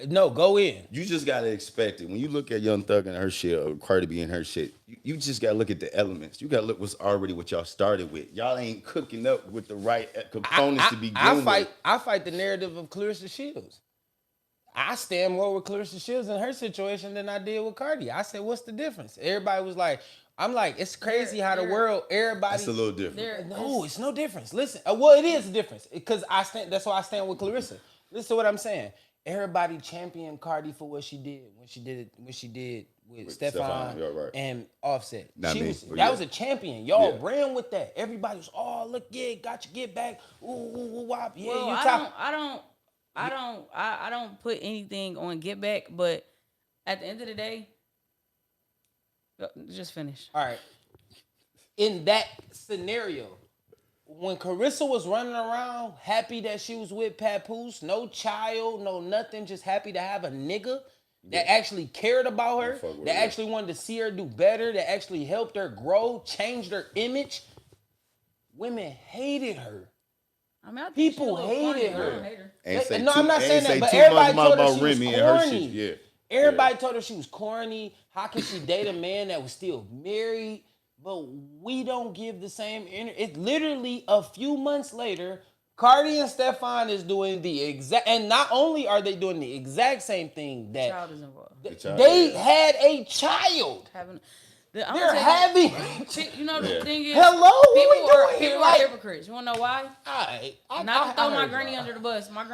No, go in.
you just gotta expect it. When you look at Young Thug and her shit, or Cardi B and her shit, you just gotta look at the elements. You gotta look what's already what y'all started with. Y'all ain't cooking up with the right components to begin with.
I fight the narrative of Clarissa Shields. I stand more with Clarissa Shields in her situation than I did with Cardi. I said, what's the difference? Everybody was like, I'm like, it's crazy how the world, everybody.
That's a little different.
No, it's no difference. Listen, well, it is a difference because I stand. That's why I stand with Clarissa. Listen to what I'm saying. Everybody championed Cardi for what she did when she did with Stefan
yeah, right.
and Offset.
Not me, but
That
yeah.
was a champion. Y'all
Yeah.
ran with that. Everybody was, oh look, yeah, got you, get back. Ooh, ooh, ooh, wop. Yeah,
Well,
you
I don't put anything on Get Back, but at the end of the day, just finish.
All right. In that scenario, when Carissa was running around happy that she was with Papoose, no child, no nothing, just happy to have a nigga that actually cared about her,
fuck with
that
her.
actually wanted to see her do better, that actually helped her grow, changed her image, women hated her.
I mean, I think
People
she a little
hated
corny, but I
her.
don't hate her.
Ain't say
No,
too-
I'm not
ain't
saying
say
that, but
too
everybody
much
told her
about
she was
Remy and her shit,
corny.
yeah.
Everybody told her she was corny. How can she date a man that was still married? But we don't give the same energy. It's literally a few months later, Cardi and Stefan is doing the exact, and not only are they doing the exact same thing that
Child is involved.
they had a child.
I'm
They're
gonna
having.
tell you know, the
Yeah.
thing is,
Hello, what we
people are
doing here?
people
Like-
are hypocrites. You wanna know why? Not to throw my granny under the bus. My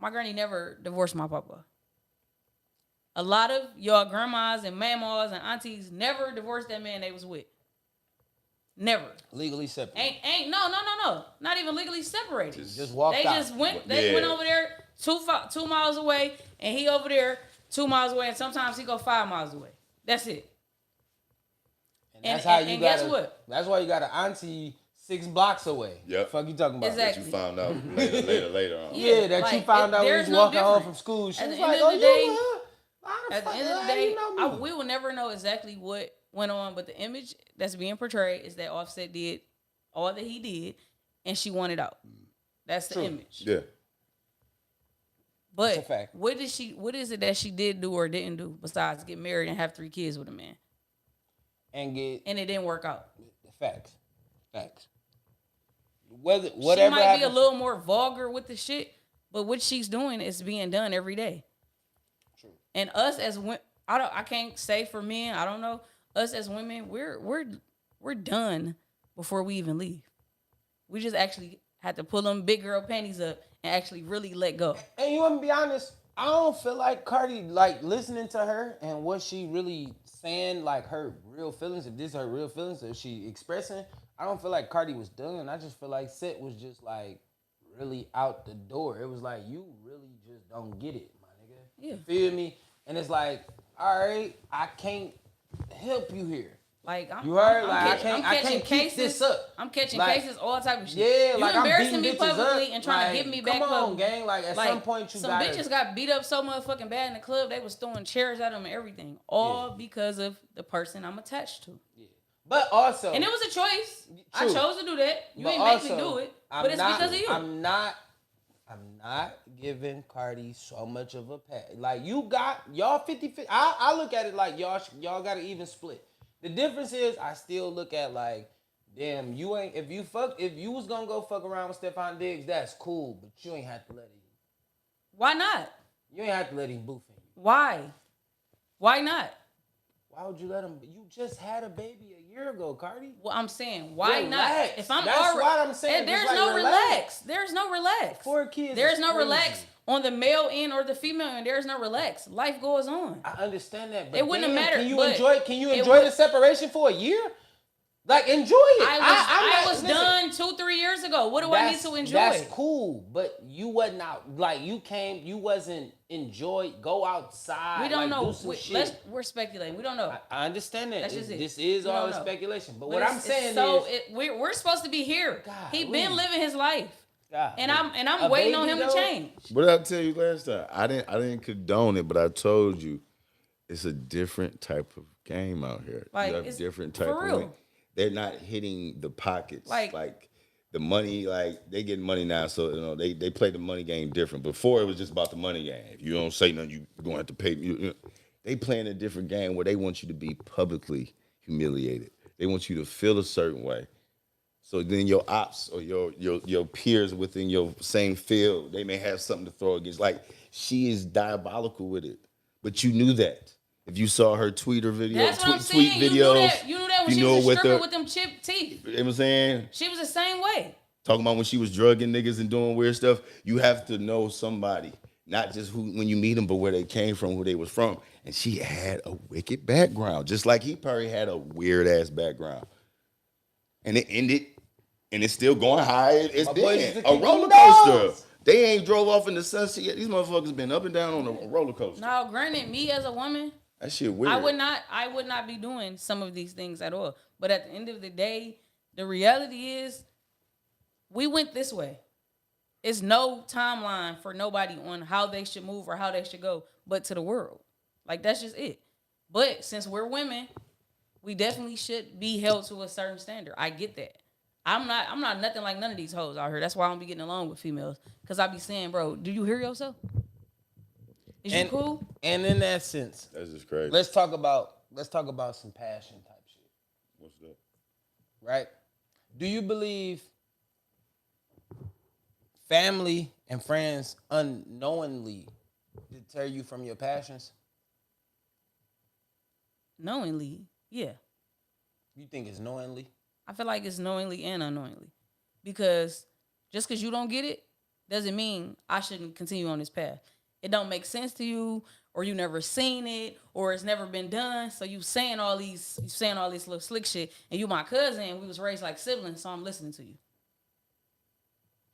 granny never divorced my papa. A lot of y'all grandmas and mamas and aunties never divorced that man they was with. Never.
Legally separate.
Ain't no. Not even legally separated.
Just walked
They
out.
just went. They went over there 2 miles away, and he over there 2 miles away, and sometimes he go 5 miles away. That's it.
And that's
And-
how
and
you
guess
got.
what?
That's why you got an auntie 6 blocks away.
Yep.
Fuck you talking about?
Exactly.
You found out later on.
Yeah, that
like,
you found out when you
there's
was
no
walking home
difference.
from school. She
At
was
the end
like,
of
"Oh,
the day-
you
At the end of the day, we will never know exactly what went on, but the image that's being portrayed is that Offset did all that he did, and she wanted out. That's the image.
Yeah.
But
That's a fact.
what is it that she did do or didn't do besides get married and have 3 kids with a man?
and get
And it didn't work out.
facts. Whatever
She might
happens,
be a little more vulgar with the shit, but what she's doing is being done every day.
True.
And us as women, I can't say for men, I don't know. Us as women, we're done before we even leave. We just actually had to pull them big girl panties up and actually really let go.
And you want to be honest, I don't feel like Cardi, like listening to her and what she really saying, like her real feelings, if this is her real feelings, if she expressing, I don't feel like Cardi was done. I just feel like Set was just like really out the door. It was like, you really just don't get it, my nigga.
Yeah.
You feel me? And it's like, all right, I can't help you here.
Like
You heard? Like, I
I'm
can't
catching
keep
cases.
this up.
I'm catching
Like,
cases, all type of shit.
Yeah,
you
like I'm
embarrassing
beating
me
bitches
publicly
up.
and trying
like,
to get me back
come on,
publicly.
gang. Like at some point you
some
gotta.
bitches got beat up so motherfucking bad in the club they was throwing chairs at them and everything, all because of the person I'm attached to.
But also,
And it was a choice. I
True.
chose to do that. You
but
ain't make me
also,
do it,
I'm
but it's
not-
because of you.
I'm not giving Cardi so much of a pass. Like you got y'all 50-50. I look at it like y'all got an even split. The difference is I still look at like, damn, you ain't if you was gonna go fuck around with Stephon Diggs, that's cool, but you ain't have to let him.
Why not?
You ain't have to let him boof in you.
Why? Why not?
Why would you let him? You just had a baby a year ago, Cardi.
Well, I'm saying, why not?
Relax.
If I'm
That's
already,
what I'm saying.
and there's
Just,
no
like,
relax. There's no relax.
4 kids.
There's
is
no
crazy.
relax on the male end or the female end. There's no relax. Life goes on.
I understand that, but
It wouldn't have
damn,
mattered,
Can you
but
enjoy? Can you
it
enjoy
would-
the separation for a year? Like, enjoy it.
I
I'm
was
not, listen,
done 2-3 years ago. What do I need to enjoy?
That's cool, but you wasn't out. Like, you wasn't enjoy. Go outside.
We don't
like,
know.
Do some shit.
We're speculating. We don't know.
I understand that.
That's just it.
This is
We
all
don't know.
speculation. But
But
what I'm saying is,
we're supposed to be here. He been living his life, and I'm
A
waiting on
baby,
him
though?
to change.
What did I tell you last time? I didn't condone it, but I told you it's a different type of game out here.
Like,
You have
it's
different
for
type of
real.
women. They're not hitting the pockets
Like
the money. Like, they getting money now, so they play the money game different. Before, it was just about the money game. If you don't say nothing, you're gonna have to pay. They playing a different game where they want you to be publicly humiliated. They want you to feel a certain way. So then your ops or your peers within your same field, they may have something to throw against. Like, she is diabolical with it, but you knew that. If you saw her tweet or video,
that's what I'm
tweet
saying.
videos,
You knew that when
you
she
know
was a
what
stripper
the-
with them chipped teeth.
you know what I'm saying?
She was the same way.
Talking about when she was drugging niggas and doing weird stuff. You have to know somebody, not just who when you meet them, but where they came from, who they was from. And she had a wicked background, just like he probably had a weird ass background. And it ended, and it's still going high. It's
My boys
been
used to
a
kick
roller
them
coaster.
dogs.
They ain't drove off in the sunset yet. These motherfuckers been up and down on a roller coaster.
Now, granted, me as a woman,
That shit weird.
I would not be doing some of these things at all. But at the end of the day, the reality is we went this way. It's no timeline for nobody on how they should move or how they should go, but to the world. Like, that's just it. But since we're women, we definitely should be held to a certain standard. I get that. I'm not nothing like none of these hoes out here. That's why I don't be getting along with females. Cause I be saying, bro, do you hear yourself? Is you cool?
And in that sense,
That's just crazy.
let's talk about some passion type shit.
What's that?
Right? Do you believe family and friends unknowingly deter you from your passions?
Knowingly, yeah.
You think it's knowingly?
I feel like it's knowingly and unknowingly. Because just because you don't get it doesn't mean I shouldn't continue on this path. It don't make sense to you, or you never seen it, or it's never been done. So you saying all these little slick shit, and you my cousin, and we was raised like siblings, so I'm listening to you.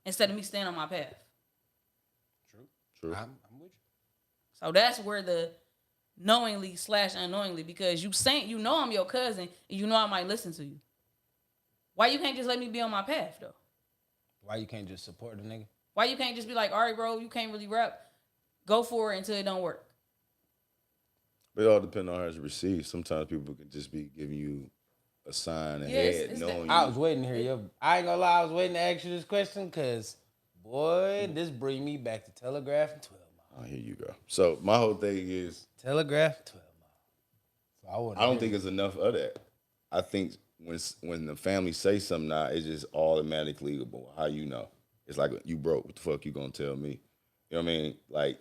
Instead of me staying on my path.
True.
I'm with you.
So that's where the knowingly / unknowingly, because you know I'm your cousin, and you know I might listen to you. Why you can't just let me be on my path, though?
Why you can't just support the nigga?
Why you can't just be like, all right, bro, you can't really rap. Go for it until it don't work.
But it all depends on how it's received. Sometimes people can just be giving you a sign ahead,
it's
knowing
I
you.
was waiting to hear you. I ain't gonna lie, I was waiting to ask you this question because, boy, this bring me back to Telegraph and 12 Mile.
Oh, here you go. So my whole thing is,
Telegraph, 12 Mile. So
I don't think it's enough of that. I think when the family say something now, it's just automatically legal. How you know? It's like, you broke. What the fuck you gonna tell me? You know what I mean? Like,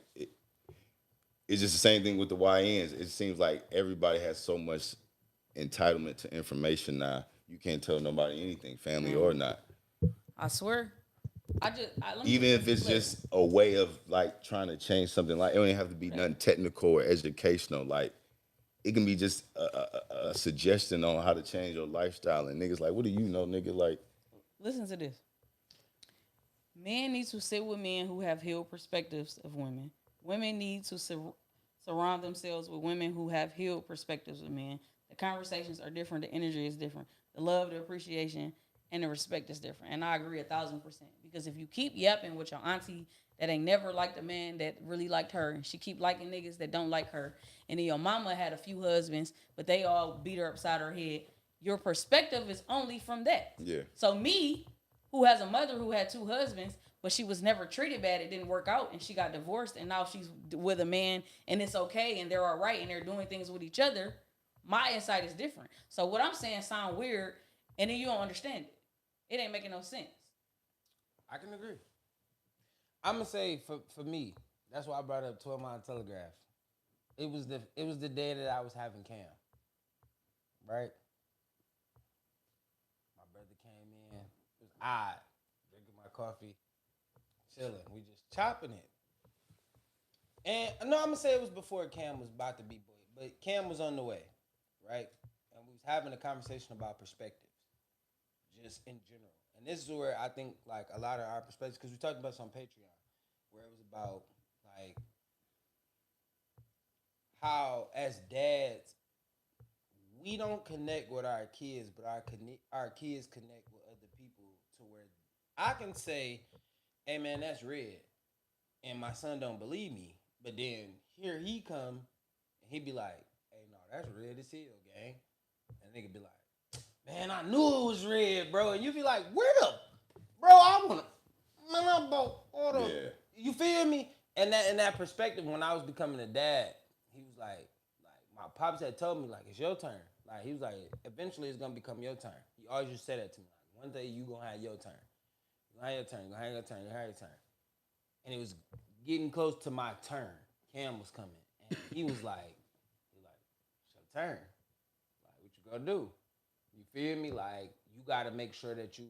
it's just the same thing with the YNs. It seems like everybody has so much entitlement to information now. You can't tell nobody anything, family or not.
I swear.
Even if it's just a way of like trying to change something, like it don't even have to be nothing technical or educational. Like, it can be just a suggestion on how to change your lifestyle. And niggas like, what do you know, nigga? Like,
Listen to this. Men need to sit with men who have healed perspectives of women. Women need to surround themselves with women who have healed perspectives of men. The conversations are different. The energy is different. The love, the appreciation, and the respect is different. And I agree 1,000%. Because if you keep yapping with your auntie that ain't never liked a man that really liked her, and she keep liking niggas that don't like her, and then your mama had a few husbands, but they all beat her upside her head, your perspective is only from that.
yeah.
So me, who has a mother who had 2 husbands, but she was never treated bad, it didn't work out, and she got divorced, and now she's with a man, and it's okay, and they're all right, and they're doing things with each other, my insight is different. So what I'm saying sound weird, and then you don't understand it. It ain't making no sense.
I can agree. I'm gonna say for me, that's why I brought up 12 Mile Telegraph. It was the day that I was having Cam. Right? My brother came in. It was odd. Drinking my coffee, chilling. We just chopping it. And no, I'm gonna say it was before Cam was about to be boy, but Cam was on the way, right? And we was having a conversation about perspectives. just in general. And this is where I think like a lot of our perspectives, because we talked about this on Patreon, where it was about like how as dads we don't connect with our kids, but our kids connect with other people to where I can say, "Hey man, that's red," and my son don't believe me, but then here he come and he be like, "Hey, no, that's red as hell, gang," and nigga be like, "Man, I knew it was red, bro," and you be like, "Where the, bro? I wanna, man, I'm about all the,
Yeah.
you feel me?" And that in that perspective, when I was becoming a dad, he was like my pops had told me like it's your turn. Like he was like, eventually it's gonna become your turn. He always just said that to me. Like one day you gonna have your turn. You gonna have your turn. You gonna have your turn. You gonna have your turn. And it was getting close to my turn. Cam was coming, and he was like, it's your turn. Like what you gonna do? You feel me? Like you gotta make sure that you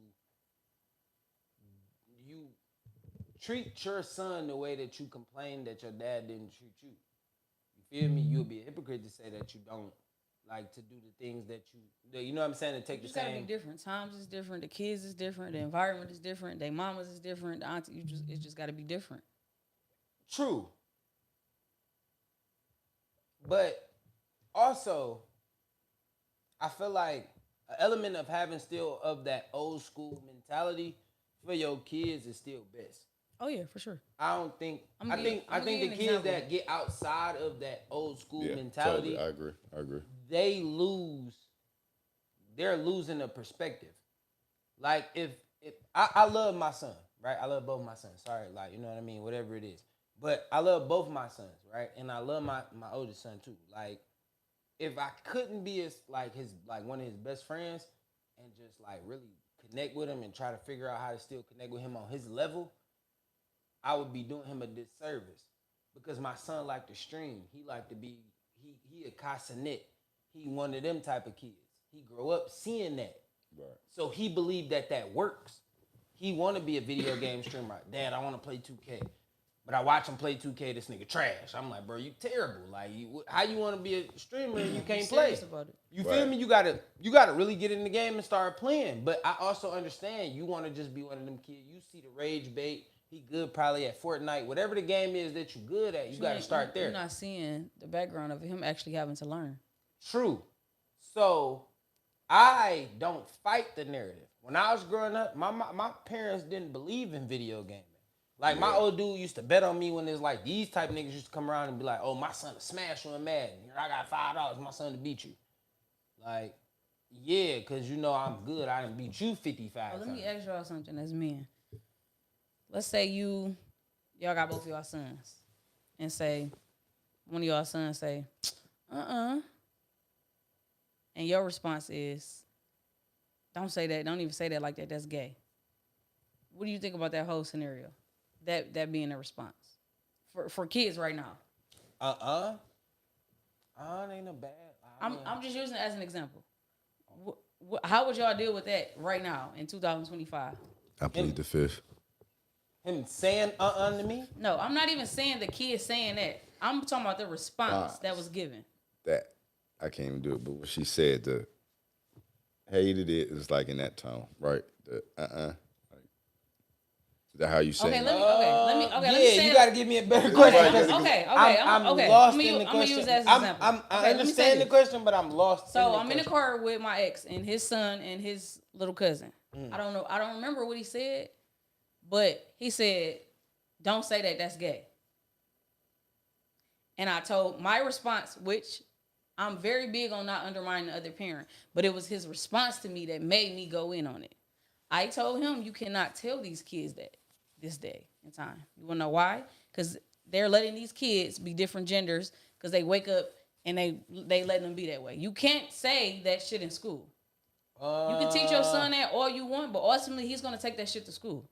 treat your son the way that you complain that your dad didn't treat you. You feel me? You'll be a hypocrite to say that you don't like to do the things that you know what I'm saying, to take the
Just gotta be
same.
different. Times is different. The kids is different. The environment is different. Their mamas is different. The auntie, it's just gotta be different.
True. But also, I feel like an element of having still of that old school mentality for your kids is still best.
Oh yeah, for sure.
I don't think.
I'ma
I
give-
think. I
I'ma give
think
you
the
an
kids
example.
that get outside of that old school
Yeah,
mentality,
totally. I agree.
they lose. They're losing a perspective. Like if I love my son, right? I love both my sons. Sorry, like you know what I mean, whatever it is. But I love both my sons, right? And I love my oldest son too. Like if I couldn't be his one of his best friends and just like really connect with him and try to figure out how to still connect with him on his level, I would be doing him a disservice. Because my son liked to stream. He liked to be he a casanet. He one of them type of kids. He grew up seeing that.
Right.
So he believed that works. He want to be a video game streamer. Dad, I want to play 2K. But I watch him play 2K, this nigga trash. I'm like, bro, you terrible. Like, how you want to be a streamer and you can't play?
Serious about it.
You feel me? You gotta really get in the game and start playing. But I also understand you want to just be one of them kids. You see the rage bait. He good probably at Fortnite. Whatever the game is that you good at, you got to start there.
You're not seeing the background of him actually having to learn.
True. So I don't fight the narrative. When I was growing up, my parents didn't believe in video gaming. Like my old dude used to bet on me when there's like these type of niggas used to come around and be like, "Oh, my son to smash you in Madden. Here, I got $5, my son to beat you." Like, yeah, cause you know I'm good. I done beat you 55
Let
times.
me ask y'all something as men. Let's say y'all got both of y'all sons, and say one of y'all sons say, and your response is, "Don't say that. Don't even say that like that. That's gay." What do you think about that whole scenario? That being a response for kids right now.
It ain't a bad.
I'm just using it as an example. How would y'all deal with that right now in 2025?
I plead the fifth.
Him saying to me?
No, I'm not even saying the kid saying that. I'm talking about the response that was given.
That I can't even do it, but what she said, the hated it is like in that tone, right? The Like, is that how you say?
Okay,
it?
let me say
you
it.
got to give me a better question.
Okay.
I'm
okay.
lost
I'm
in the
gonna
question.
use that as an example.
I
Okay, let me say
understand the
this.
question, but I'm lost.
So I'm in the car with my ex and his son and his little cousin.
Mm.
I don't know. I don't remember what he said, but he said, "Don't say that. That's gay." And I told my response, which I'm very big on not undermining the other parent, but it was his response to me that made me go in on it. I told him, "You cannot tell these kids that this day and time." You want to know why? Because they're letting these kids be different genders because they wake up and they letting them be that way. You can't say that shit in school. You can teach your son that all you want, but ultimately he's going to take that shit to school.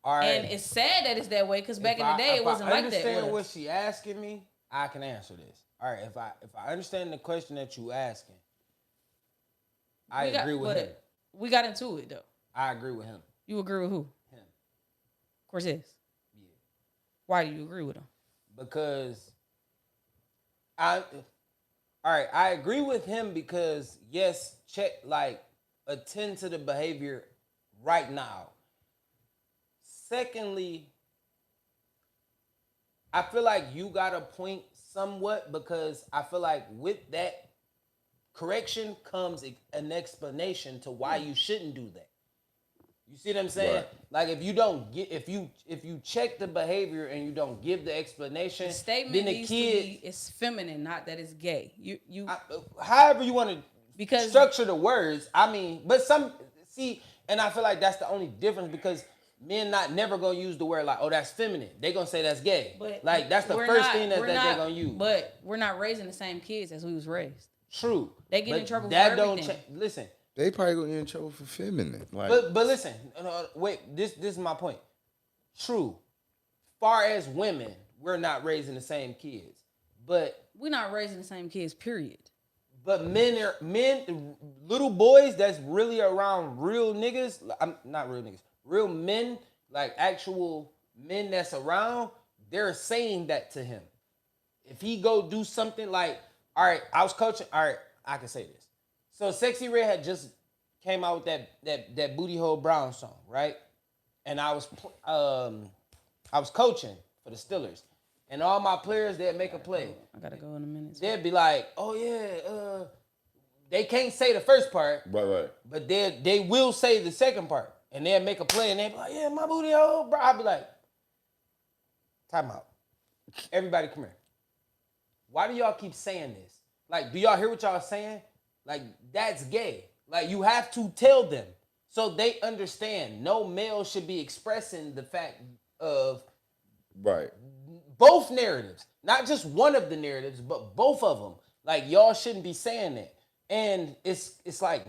All right.
And it's sad that it's that way because back in the day it wasn't like that.
If I understand what she asking me, I can answer this. All right. If I understand the question that you asking, I agree with him.
We got into it though.
I agree with him.
You agree with who?
Him.
Cortez.
Yeah.
Why do you agree with him?
Because all right, I agree with him because yes, check like attend to the behavior right now. Secondly, I feel like you got a point somewhat because I feel like with that correction comes an explanation to why you shouldn't do that. You see what I'm saying?
Right.
Like if you don't get if you check the behavior and you don't give the explanation,
The statement
then the
needs
kid
to be it's feminine, not that it's gay.
however you want to
Because
structure the words. I mean, but some see, and I feel like that's the only difference because men not never gonna use the word like, oh, that's feminine. They gonna say that's gay.
but
Like that's the
we're
first
not-
thing that
we're
they
not-
gonna use.
But we're not raising the same kids as we was raised.
True.
They get in
But
trouble for
that don't
everything.
listen.
They probably gonna get in trouble for feminine. Like,
But listen, wait. This is my point. True. Far as women, we're not raising the same kids, but
We're not raising the same kids, period.
men, little boys that's really around real niggas. I'm not real niggas, real men, like actual men that's around. They're saying that to him. If he go do something like, all right, I was coaching. All right, I can say this. So Sexy Red had just came out with that Booty Hole Brown song, right? And I was coaching for the Steelers, and all my players they'd make a play.
I gotta go in a minute.
They'd be like, "Oh yeah," they can't say the first part,
right.
but they will say the second part, and they'd make a play, and they'd be like, "Yeah, my booty hole, bro." I'd be like, "Time out, everybody, come here. Why do y'all keep saying this? Like, do y'all hear what y'all saying? Like, that's gay. Like, you have to tell them so they understand. No male should be expressing the fact of
Right.
both narratives, not just one of the narratives, but both of them. Like, y'all shouldn't be saying that, and it's like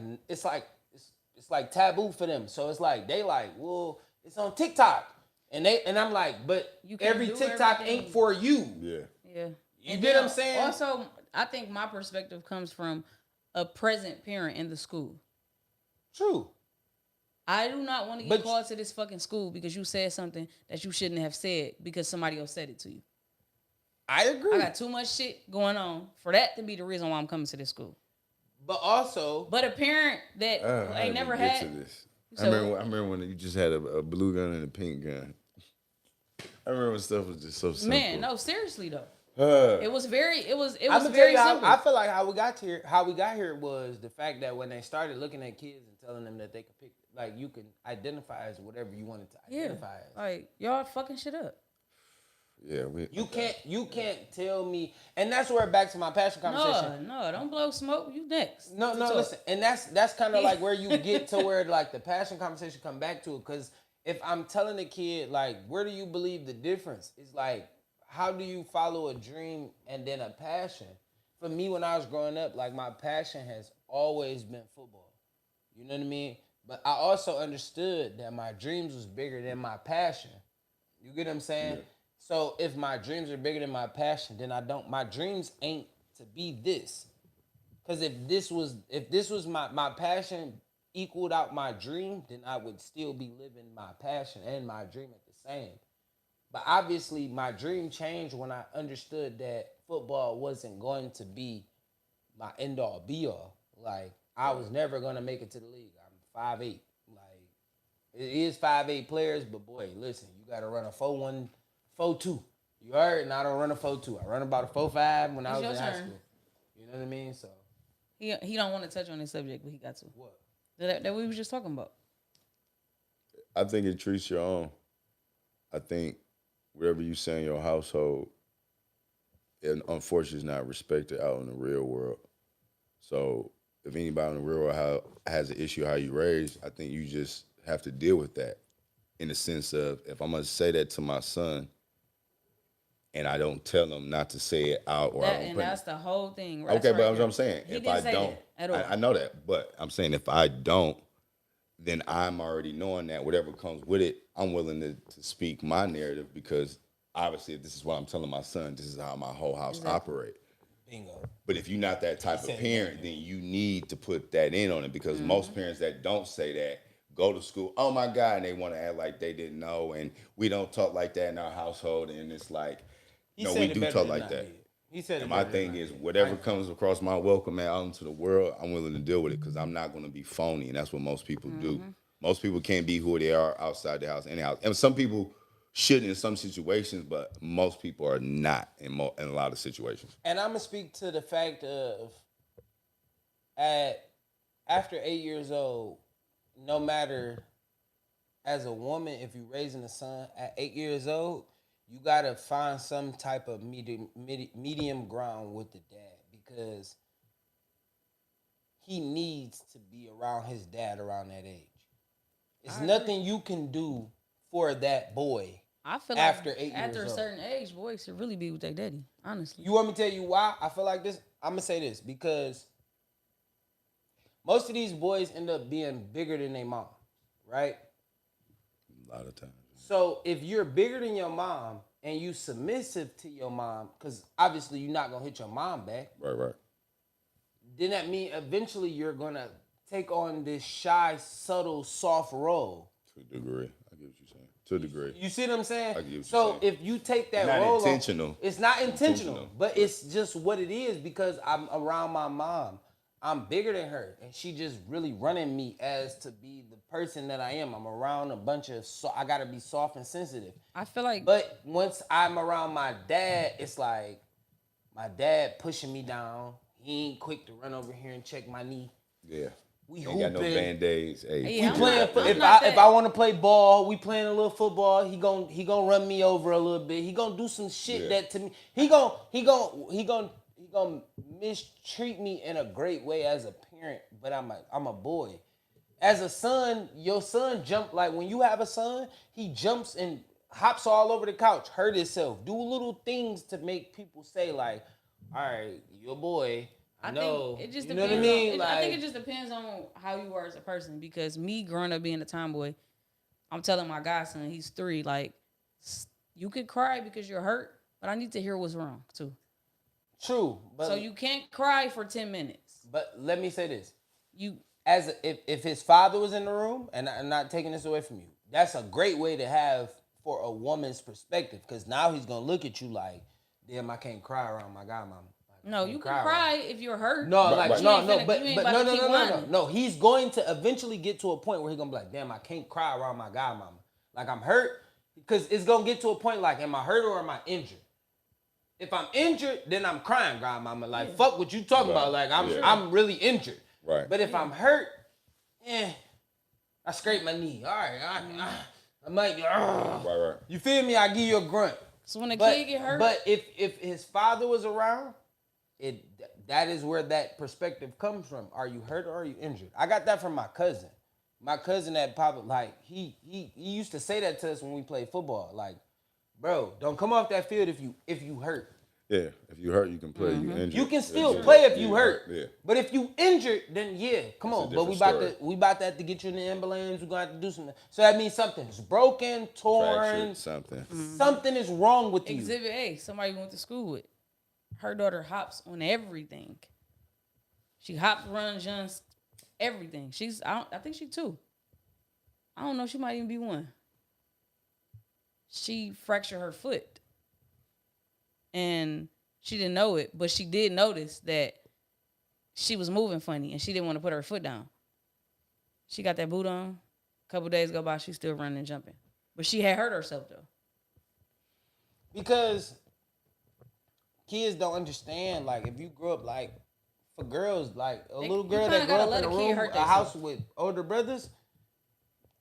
taboo for them. So it's like they like, well, it's on TikTok, and I'm like, but
You can't
every
do
TikTok
everything.
ain't for you.
Yeah.
Yeah.
You
And
get
then
what I'm saying?
Also, I think my perspective comes from a present parent in the school.
True.
I do not want to
But-
get called to this fucking school because you said something that you shouldn't have said because somebody else said it to you.
I agree.
I got too much shit going on for that to be the reason why I'm coming to this school.
But also,
But a parent that
I
ain't never
get
had.
to this. I
So-
remember when you just had a blue gun and a pink gun. I remember when stuff was just so simple.
Man, no, seriously though. It was
I'm gonna tell
very
you how
simple.
I feel like how we got here. How we got here was the fact that when they started looking at kids and telling them that they could pick, like you can identify as whatever you wanted to identify as.
Like y'all fucking shit up.
Yeah,
You can't tell me, and that's where back to my passion conversation.
No, don't blow smoke. You next.
No,
to
no,
talk.
listen, and that's kind of like where you get to where like the passion conversation come back to it. Because if I'm telling a kid like, where do you believe the difference? It's like, how do you follow a dream and then a passion? For me, when I was growing up, like my passion has always been football. You know what I mean? But I also understood that my dreams was bigger than my passion. You get what I'm saying?
Yeah.
So if my dreams are bigger than my passion, then my dreams ain't to be this. Cause if this was my passion equaled out my dream, then I would still be living my passion and my dream at the same. But obviously my dream changed when I understood that football wasn't going to be my end all be all. Like I was never gonna make it to the league. I'm 5'8". Like it is 5'8" players, but boy, listen, you gotta run a 4'1", 4'2". You heard? And I don't run a 4'2". I run about a 4'5" when I was
It's
in
your
high
turn.
school. You know what I mean? So
He don't want to touch on this subject, but he got to.
what?
That we was just talking about.
I think it treats your own. I think whatever you say in your household, it unfortunately is not respected out in the real world. So if anybody in the real world has an issue how you raised, I think you just have to deal with that in the sense of if I'm going to say that to my son and I don't tell him not to say it out or I don't
And
put
that's the whole thing.
okay,
That's
but
right
that's what
there.
I'm saying.
He
If
didn't
I
say
don't,
that at all.
I know that, but I'm saying if I don't, then I'm already knowing that whatever comes with it, I'm willing to speak my narrative because obviously if this is what I'm telling my son, this is how my whole house operate.
Bingo.
But if you're not that type of parent, then you need to put that in on it because most parents that don't say that go to school, oh my God, and they want to act like they didn't know, and we don't talk like that in our household, and it's like,
He
no,
said
we
it
do
better
talk
than
like
I
that.
did. He said it
And my
better
thing
than I
is,
did.
whatever comes across my welcome mat out into the world, I'm willing to deal with it because I'm not going to be phony, and that's what most people do. Most people can't be who they are outside the house, in the house, and some people should in some situations, but most people are not in a lot of situations.
And I'm gonna speak to the fact of at after 8 years old, no matter as a woman, if you're raising a son at 8 years old, you gotta find some type of medium ground with the dad because he needs to be around his dad around that age. It's
I agree.
nothing you can do for that boy
I feel
after
like
8 years
after a
old.
certain age, boys should really be with their daddy. Honestly,
You want me to tell you why I feel like this? I'm gonna say this because most of these boys end up being bigger than their mom, right?
A lot of times.
So if you're bigger than your mom and you submissive to your mom, because obviously you're not gonna hit your mom back,
Right.
then that means eventually you're gonna take on this shy, subtle, soft role.
To a degree. I get what you're saying. To a degree.
You see what I'm saying?
I get what you're
So
saying.
if you take that
Not
role,
intentional.
it's not intentional,
Intentional.
but it's just what it is because I'm around my mom. I'm bigger than her, and she just really running me as to be the person that I am. I'm around a bunch of, so I gotta be soft and sensitive.
I feel like
But once I'm around my dad, it's like my dad pushing me down. He ain't quick to run over here and check my knee.
Yeah.
We
Ain't got no
hooping.
Band-Aids. Hey,
Yeah,
We playing.
I'm
If
not
I want to play ball, we playing a little football. He gon' run me over a little bit. He gonna do some shit
Yeah.
that to me. He gon' mistreat me in a great way as a parent. But I'm a boy. As a son, your son jump like when you have a son, he jumps and hops all over the couch, hurt himself, do little things to make people say like, all right, your boy. I know.
think it just
you know what
depends.
I mean?
I think it just depends on how you are as a person. Because me growing up being a tomboy, I'm telling my godson, he's 3, like, you could cry because you're hurt, but I need to hear what's wrong too.
True, but
So you can't cry for 10 minutes.
But let me say this:
You
if his father was in the room, and I'm not taking this away from you, that's a great way to have for a woman's perspective, because now he's gonna look at you like, damn, I can't cry around my godmama.
No, you can cry if you're hurt.
No,
Right,
like
right.
no,
but
no. He's going to eventually get to a point where he's gonna be like, damn, I can't cry around my godmama. Like I'm hurt, because it's gonna get to a point like, am I hurt or am I injured? If I'm injured, then I'm crying, godmama. Like fuck what you talking about. Like I'm really injured.
Right.
But if I'm hurt, I scrape my knee. All right, I might be.
Right.
You feel me? I give you a grunt.
So when a kid get hurt,
But if his father was around, that is where that perspective comes from. Are you hurt or are you injured? I got that from my cousin. My cousin that probably like he used to say that to us when we played football. Like, bro, don't come off that field if you hurt.
Yeah. If you hurt, you can play. You injured.
You can still
Yeah.
play if you hurt.
Yeah.
But if you injured, then come
That's
on.
a
But
different
we about to have to get you in the ambulance. We're gonna have to do something. So that means something's broken, torn.
Fractured, something.
Something is wrong with you.
Exhibit A, somebody went to school with. Her daughter hops on everything. She hops, runs, jumps, everything. I think she's 2. I don't know. She might even be 1. She fractured her foot. And she didn't know it, but she did notice that she was moving funny and she didn't want to put her foot down. She got that boot on. A couple days go by, she's still running and jumping. But she had hurt herself though.
Because kids don't understand, like, if you grew up, like, for girls, like, a little girl that grew up in a room, a house with older brothers,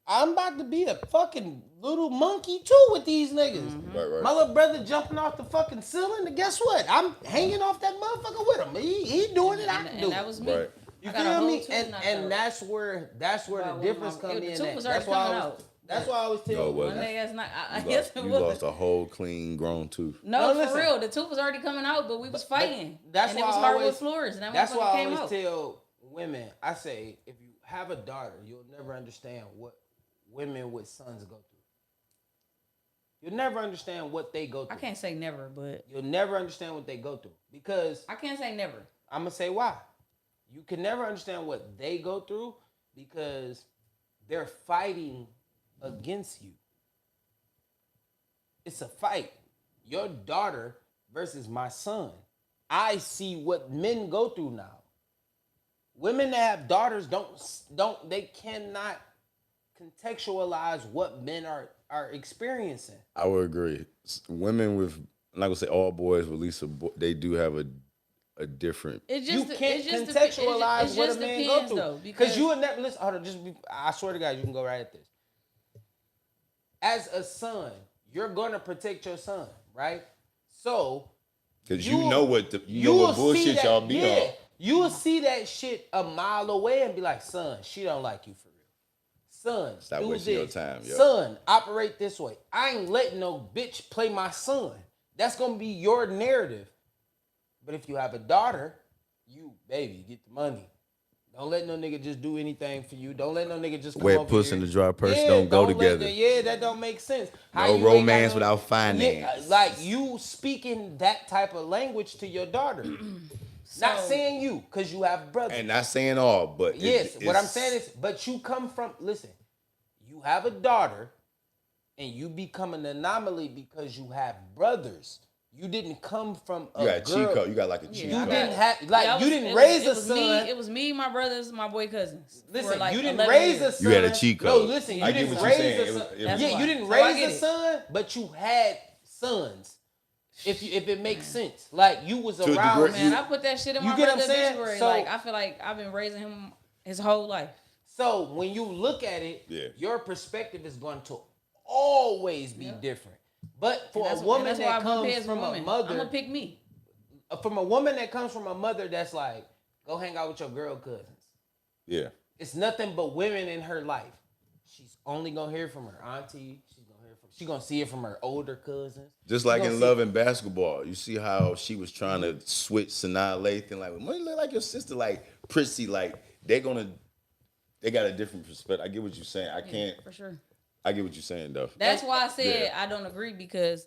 I'm about to be a fucking little monkey, too, with these niggas.
Right.
My little brother jumping off the fucking ceiling, and guess what? I'm hanging off that motherfucker with him. He doing it, I can do
And that
it.
was me.
Right.
You
I got a
feel
whole
me?
tooth
And
knocked
and
out.
that's where the difference
The
comes in.
tooth was
That's
already
why I
coming
was.
out.
That's why I always tell
No, it
you.
wasn't.
One day that's not. I
You
guess
lost,
it
you
was.
lost a whole clean grown tooth.
No,
No,
for
listen.
real. The tooth was already coming out, but we was fighting.
That's
and
why
it was
I
hardwood
always-
floors, and that
That's why
motherfucker
I
came
always
out.
tell women, I say, if you have a daughter, you'll never understand what women with sons go through. You'll never understand what they go through.
I can't say never, but
You'll never understand what they go through. Because
I can't say never.
I'm going to say why. You can never understand what they go through because they're fighting against you. It's a fight. Your daughter versus my son. I see what men go through now. Women that have daughters they cannot contextualize what men are experiencing.
I would agree. Women with, I'm not gonna say all boys, but at least they do have a different.
It
You
just
can't
it just
contextualize what a man go
depends,
through.
though,
Because you would never listen. Hold on, I swear to God, you can go right at this. As a son, you're gonna protect your son, right? So,
Because you know what bullshit y'all be on.
You will see that shit a mile away and be like, son, she don't like you for real. Son,
Stop
do
wasting
this.
your time, yo.
Son, operate this way. I ain't letting no bitch play my son. That's gonna be your narrative. But if you have a daughter, you, baby, get the money. Don't let no nigga just do anything for you. Don't let no nigga just come
Wet
over
puss
here.
and the dry purse don't go together.
That don't make sense.
No
you ain't
romance
got
without finance.
like you speaking that type of language to your daughter. Not saying you, because you have brothers.
And not saying all, but
yes, what I'm saying is, but you come from, listen, you have a daughter and you become an anomaly because you have brothers. You didn't come from a
you got a
girl.
cheat code. You got like a cheat
You
code.
didn't have, like, you didn't raise a son.
It was me, my brothers, my boy cousins.
Listen,
like
you didn't
11
raise a
years.
son.
You had a cheat code.
No, listen, you
I get
didn't
what you're
raise
saying.
a
It
son.
was-
That's
Yeah,
why.
you didn't
So I
raise
get
a
it.
son, but you had sons. If it makes sense, like you was
To a
around.
degree.
Man, I put that shit in
You
my
get what I'm
brother
saying?
obituary.
So-
Like, I feel like I've been raising him his whole life.
So when you look at it,
Yeah.
your perspective is going to always be different. But for a woman that comes from a mother,
I'm gonna pick me.
from a woman that comes from a mother that's like, go hang out with your girl cousins.
Yeah.
It's nothing but women in her life. She's only gonna hear from her auntie. She's gonna see it from her older cousins.
Just like in Love and Basketball, you see how she was trying to switch Sanaa Lathan, like, well, you look like your sister, like Prissy, like they got a different perspective. I get what you're saying. I can't.
For sure.
I get what you're saying, though.
That's why I said I don't agree, because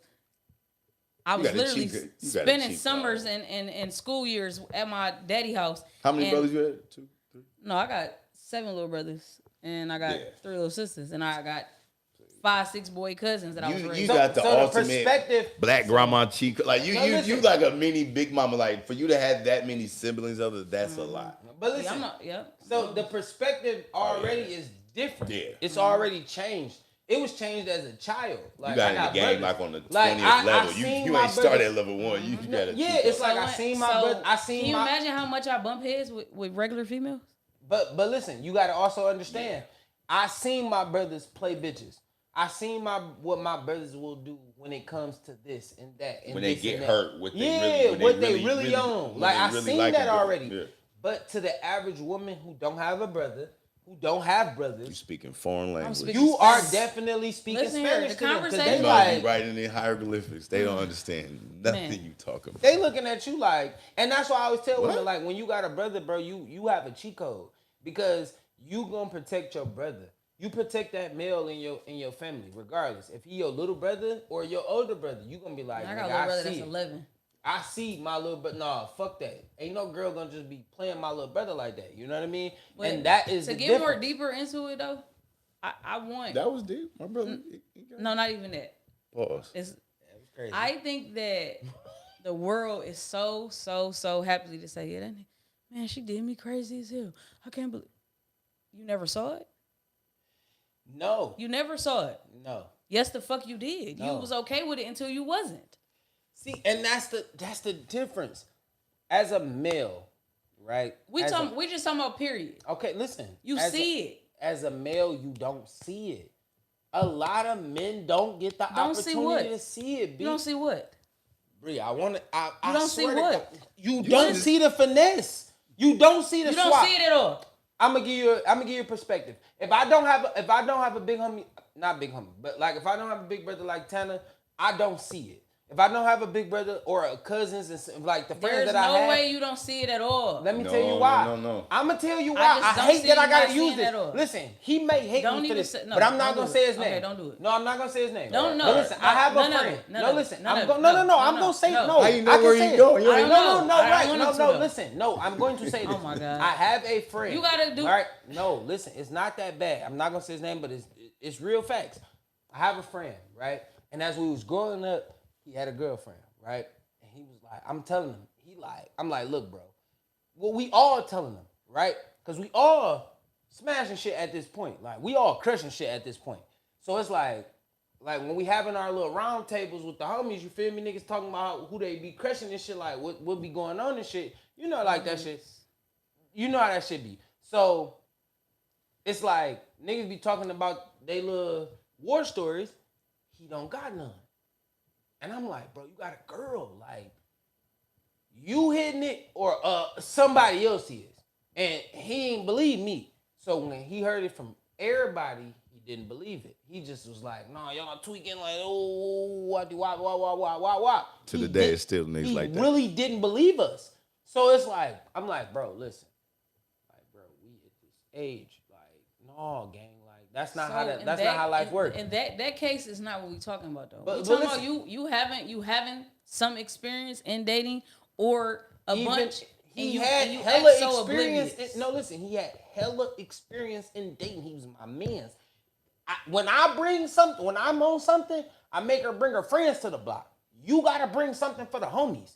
I was literally spending summers and school years at my daddy house.
How many brothers you had? 2, 3?
No, I got 7 little brothers, and I got 3 little sisters, and I got 5, 6 boy cousins that I was raising.
You got the ultimate
perspective,
black grandma cheek. Like you like a mini big mama. Like for you to have that many siblings, that's a lot.
But listen, so the perspective already is different.
Yeah.
It's already changed. It was changed as a child. Like,
you got in the game
brothers.
like on the 20th
Like,
level. You
seen
ain't
my
started
brothers-
at level 1. You got to.
Yeah, it's like I seen my brother.
Can you imagine how much I bump heads with regular females?
But listen, you got to also understand. I seen my brothers play bitches. I seen what my brothers will do when it comes to this and that. And
when they
this
get
and that.
hurt, what they really
own. Like I
really
seen
like
that
them.
already.
Yeah.
But to the average woman who don't have a brother, who don't have brothers,
You speaking foreign language.
you are definitely speaking
Listen here,
Spanish
the
to them, 'cause
conversation-
they
You
like
be writing in hieroglyphics. They don't understand nothing
Man.
you talking about.
they looking at you like, and that's why I always tell women,
What?
like, when you got a brother, bro, you have a cheat code, because you gonna protect your brother. You protect that male in your family, regardless. If he your little brother or your older brother, you gonna be like,
I got a
nigga,
little brother
see
that's
it.
11.
I see my little brother. Nah, fuck that. Ain't no girl gonna just be playing my little brother like that. You know what I mean?
But
and that is
to
the
get more
difference.
deeper into it though. I want
That was deep. My brother.
no, not even that.
Pause.
It's
Crazy.
I think that the world is so happy to say, yeah, that man, she did me crazy as hell. I can't believe you never saw it.
No.
You never saw it.
No.
Yes, the fuck you did.
No.
You was okay with it until you wasn't.
See, and that's the difference. As a male, right?
We just talking about period.
Okay, listen.
You see it.
As a male, you don't see it. A lot of men don't get the opportunity to see it.
You don't see what?
Bree, I want to. I
don't see
swear to
what?
God, you don't see the finesse. You don't see the
You
swap.
don't see it at all.
I'm gonna give you a perspective. If I don't have a big homie, not big homie, but like if I don't have a big brother like Tanner, I don't see it. If I don't have a big brother or a cousins and like the friends
There's
that I have,
no way you don't see it at all.
let me tell you why.
No.
I'm gonna tell you why.
just
I
don't
hate
see
that I
you
gotta
not
use
seeing
this.
at all.
Listen, he may hate
Don't
me for
even
this,
say- no,
but I'm not
don't
gonna
do
say
it.
his name.
Okay, don't do it.
No, I'm not gonna say his name.
No.
But listen, I have a
None of
friend.
it. None
No,
of it.
listen,
None
I'm
of
going.
it.
No. I'm
No.
gonna say
No.
no.
How you know
I can
where
say
he
it.
going? You
I
ain't
don't know. I
Right?
don't want him to,
No.
though.
Listen, no. I'm going to say this.
Oh my God.
I have a friend.
You gotta do-
All right. No, listen. It's not that bad. I'm not gonna say his name, but it's real facts. I have a friend, right? And as we was growing up, he had a girlfriend, right? And he was like, I'm telling him, I'm like, look, bro. Well, we all telling them, right? Because we all smashing shit at this point. Like, we all crushing shit at this point. So it's like when we having our little round tables with the homies, you feel me? Niggas talking about who they be crushing and shit, like what be going on and shit. You know, like that shit. You know how that shit be. So it's like niggas be talking about they little war stories. He don't got none. And I'm like, bro, you got a girl. Like, you hitting it or somebody else is. And he ain't believe me. So when he heard it from everybody, he didn't believe it. He just was like, nah, y'all tweaking like, oh, what.
To the day, it's still niggas like that.
He really didn't believe us. So it's like, I'm like, bro, listen. Like, bro, we at this age. Like, no, gang. Like, that's not how life works.
And that case is not what we talking about though.
But
we talking about you having some experience in dating or a bunch.
He had hella experience. No, listen, he had hella experience in dating. He was my man's. When I'm on something, I make her bring her friends to the block. You gotta bring something for the homies.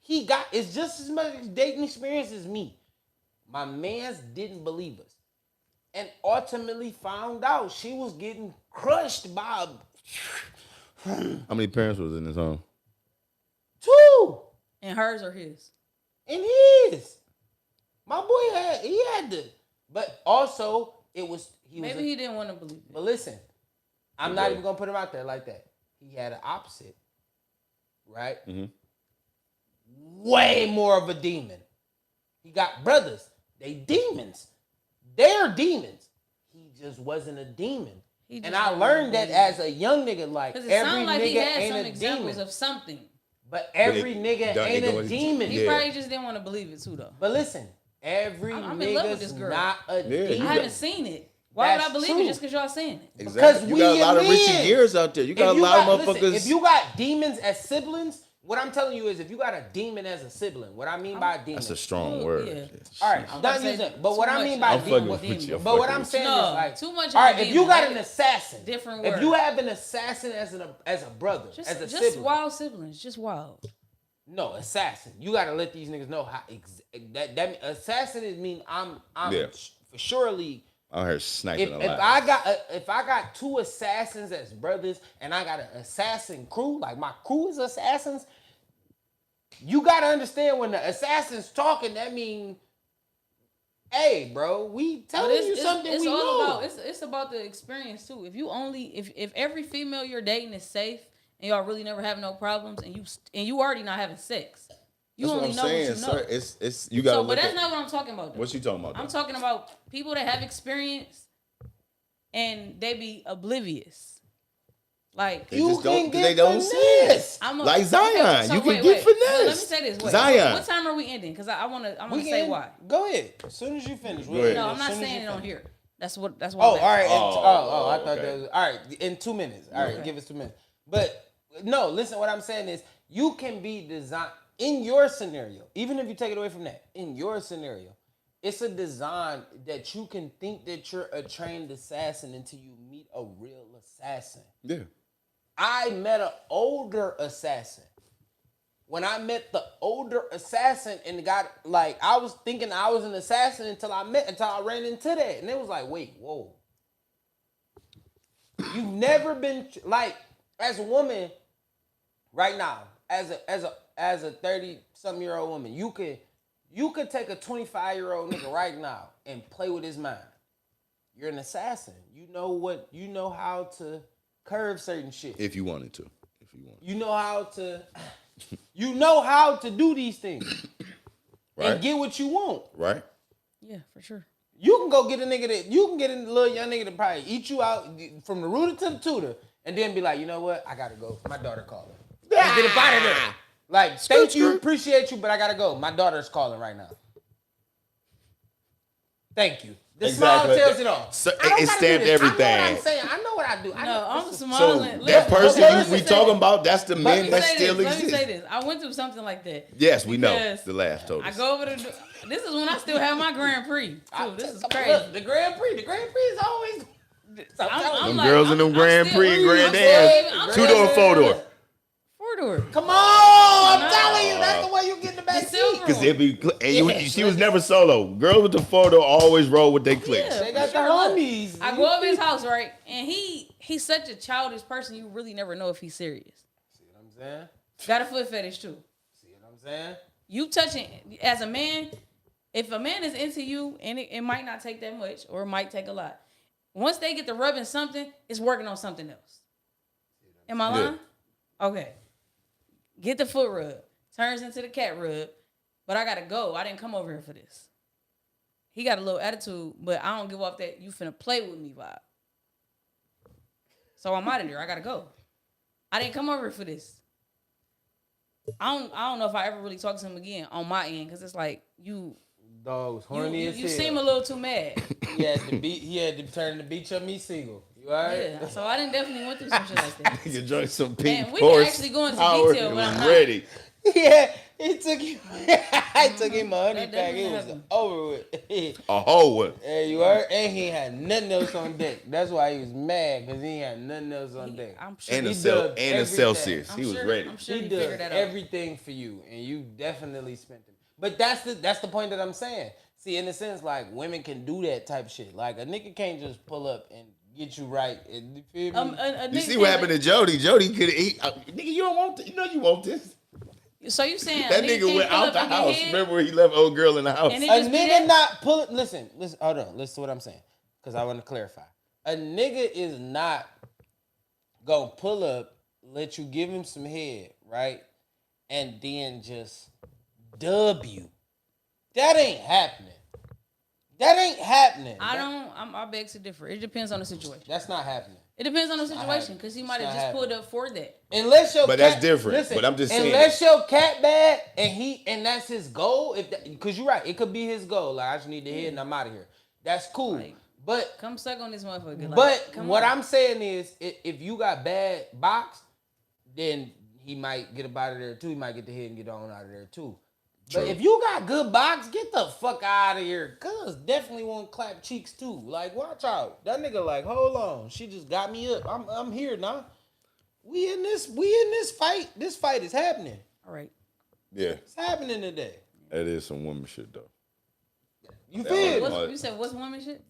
It's just as much dating experience as me. My man's didn't believe us. And ultimately found out she was getting crushed by
How many parents was in his home?
2.
And hers or his?
And his. My boy had to. But also, he
didn't want to believe it.
But listen, I'm not even going to put him out there like that. He had an opposite, right? Mm-hmm. Way more of a demon. He got brothers. They demons. They're demons. He just wasn't a demon. And I learned that as a young nigga, like every nigga
he had
ain't
some
a
examples
demon.
of something.
But every nigga ain't a demon.
He probably just didn't want to believe it too, though.
But listen, every nigga's not a demon.
I haven't seen it. Why would I believe it just because y'all saying it?
Exactly. You got a lot of Richard Gears out there. You got a lot of motherfuckers.
Listen, if you got demons as siblings, what I'm telling you is if you got a demon as a sibling, what I mean by demon.
That's a strong word.
Yeah.
All right, don't use it. But what I mean by demon. But what I'm saying is like,
too much.
All right, if you got an assassin,
different word.
If you have an assassin as a brother, as a sibling,
just wild siblings, just wild.
No, assassin. You gotta let these niggas know how that assassin is mean. I'm for surely.
I heard sniping a lot.
If I got 2 assassins as brothers and I got an assassin crew, like my crew is assassins, you gotta understand when the assassin's talking, that mean, hey, bro, we telling you something we know.
It's about the experience too. If every female you're dating is safe and y'all really never have no problems and you already not having sex. You
that's
only
what I'm saying,
what you know.
Sir. It's you gotta.
But that's not what I'm talking about. Though.
What you talking about?
I'm talking about people that have experience and they be oblivious. Like
they don't see it. Like Zion, you can get finesse.
Let me say this.
Zion.
What time are we ending? Because I want to say why.
Go ahead. As soon as you finish.
No, I'm not saying it on here. That's why.
Oh, all right. I thought that was all right. In 2 minutes. All right, give us 2 minutes. But no, listen. What I'm saying is, you can be designed in your scenario. Even if you take it away from that, in your scenario, it's a design that you can think that you're a trained assassin until you meet a real assassin.
Yeah. I
met an older assassin. When I met the older assassin and got like, I was thinking I was an assassin until I ran into that. And it was like, wait, whoa. You've never been like, as a woman right now, as a 30-something-year-old woman, you could take a 25-year-old nigga right now and play with his mind. You're an assassin. You know how to curve certain shit.
If you wanted to.
You know how to do these things. Right. And get what you want.
Right.
Yeah, for sure.
You can go get a little young nigga that probably eat you out from the rooter to the tutor and then be like, you know what? I gotta go. My daughter calling. And get up out of there. Like, thank you, appreciate you, but I gotta go. My daughter's calling right now. Thank you. The smile tells it all.
So it stamped everything.
I know what I'm saying. I know what I do.
I'm smiling.
So that person we talking about, that's the men that still exist.
Let me say this. I went through something like that.
Yes, we know. The last told us.
I go over to this is when I still have my Grand Prix. This is crazy.
The Grand Prix is always.
Them girls in them Grand Prix and Grand Dams. 2-door, 4-door.
4-door.
Come on, I'm telling you, that's the way you get the best.
Because she was never solo. Girls with the photo always roll with their clicks.
Yeah,
They got
for
the
sure. Look,
homies.
I go over his house, right? And he's such a childish person, you really never know if he's serious.
See what I'm saying?
Got a foot fetish too.
See what I'm saying?
You touching, as a man, if a man is into you, and it might not take that much, or it might take a lot. Once they get to rubbing something, it's working on something else. Am I lying? Okay. Get the foot rub. Turns into the cat rub. But I gotta go. I didn't come over here for this. He got a little attitude, but I don't give off that you finna play with me vibe. So I'm out of there. I gotta go. I didn't come over here for this. I don't know if I ever really talk to him again on my end, because it's like you
Dog was horny as
you
hell.
seem a little too mad.
He had to turn the beach up me single. You alright?
Yeah. So I didn't definitely went through some shit like that.
You drank some pink
And we can actually go into detail, but I'm not.
ready.
Yeah, he took him. I took him a honey
That
pack. It
definitely
was
happened.
over with.
A whole one.
Hey, you heard? And he ain't had nothing else on deck. That's why he was mad, because he ain't had nothing else on deck.
I'm sure
And
He
a
dubbed everything.
Celsius.
I'm
He was
sure-
ready.
I'm sure
He
he
does
figured that out.
everything for you, and you definitely spent them. But that's the point that I'm saying. See, in a sense, like, women can do that type shit. Like, a nigga can't just pull up and get you right. And, you feel me?
You see what happened to Jody? Jody could eat. Nigga, you don't want this. You know you want this.
So you saying
That nigga
can't
went
pull
out
up
the
and get
house.
head?
Remember when he left old girl in the house?
And it
A
just be
nigga
that?
not pull. Listen. Hold on. Listen to what I'm saying, because I want to clarify. A nigga is not gonna pull up, let you give him some head, right, and then just dub you. That ain't happening. That ain't happening.
I beg to differ. It depends on the situation.
That's not happening.
It depends on the
not
situation, because he might have
It's not
just pulled up for that.
Unless your
But
cat,
that's different.
Listen,
But I'm just saying.
unless your cat bad and that's his goal, because you're right, it could be his goal. Like, I just need to head and I'm out of here. That's cool.
Like,
but
Come suck on this motherfucker. Like,
but
come
what
on.
I'm saying is, if you got bad box, then he might get up out of there too. He might get the head and get on out of there too.
True.
But if you got good box, get the fuck out of here. Cuz definitely won't clap cheeks too. Like, watch out. That nigga like, hold on. She just got me up. I'm here now. We in this fight. This fight is happening.
All right.
Yeah,
It's happening today.
that is some woman shit though.
You feel me?
was-
You said what's woman shit?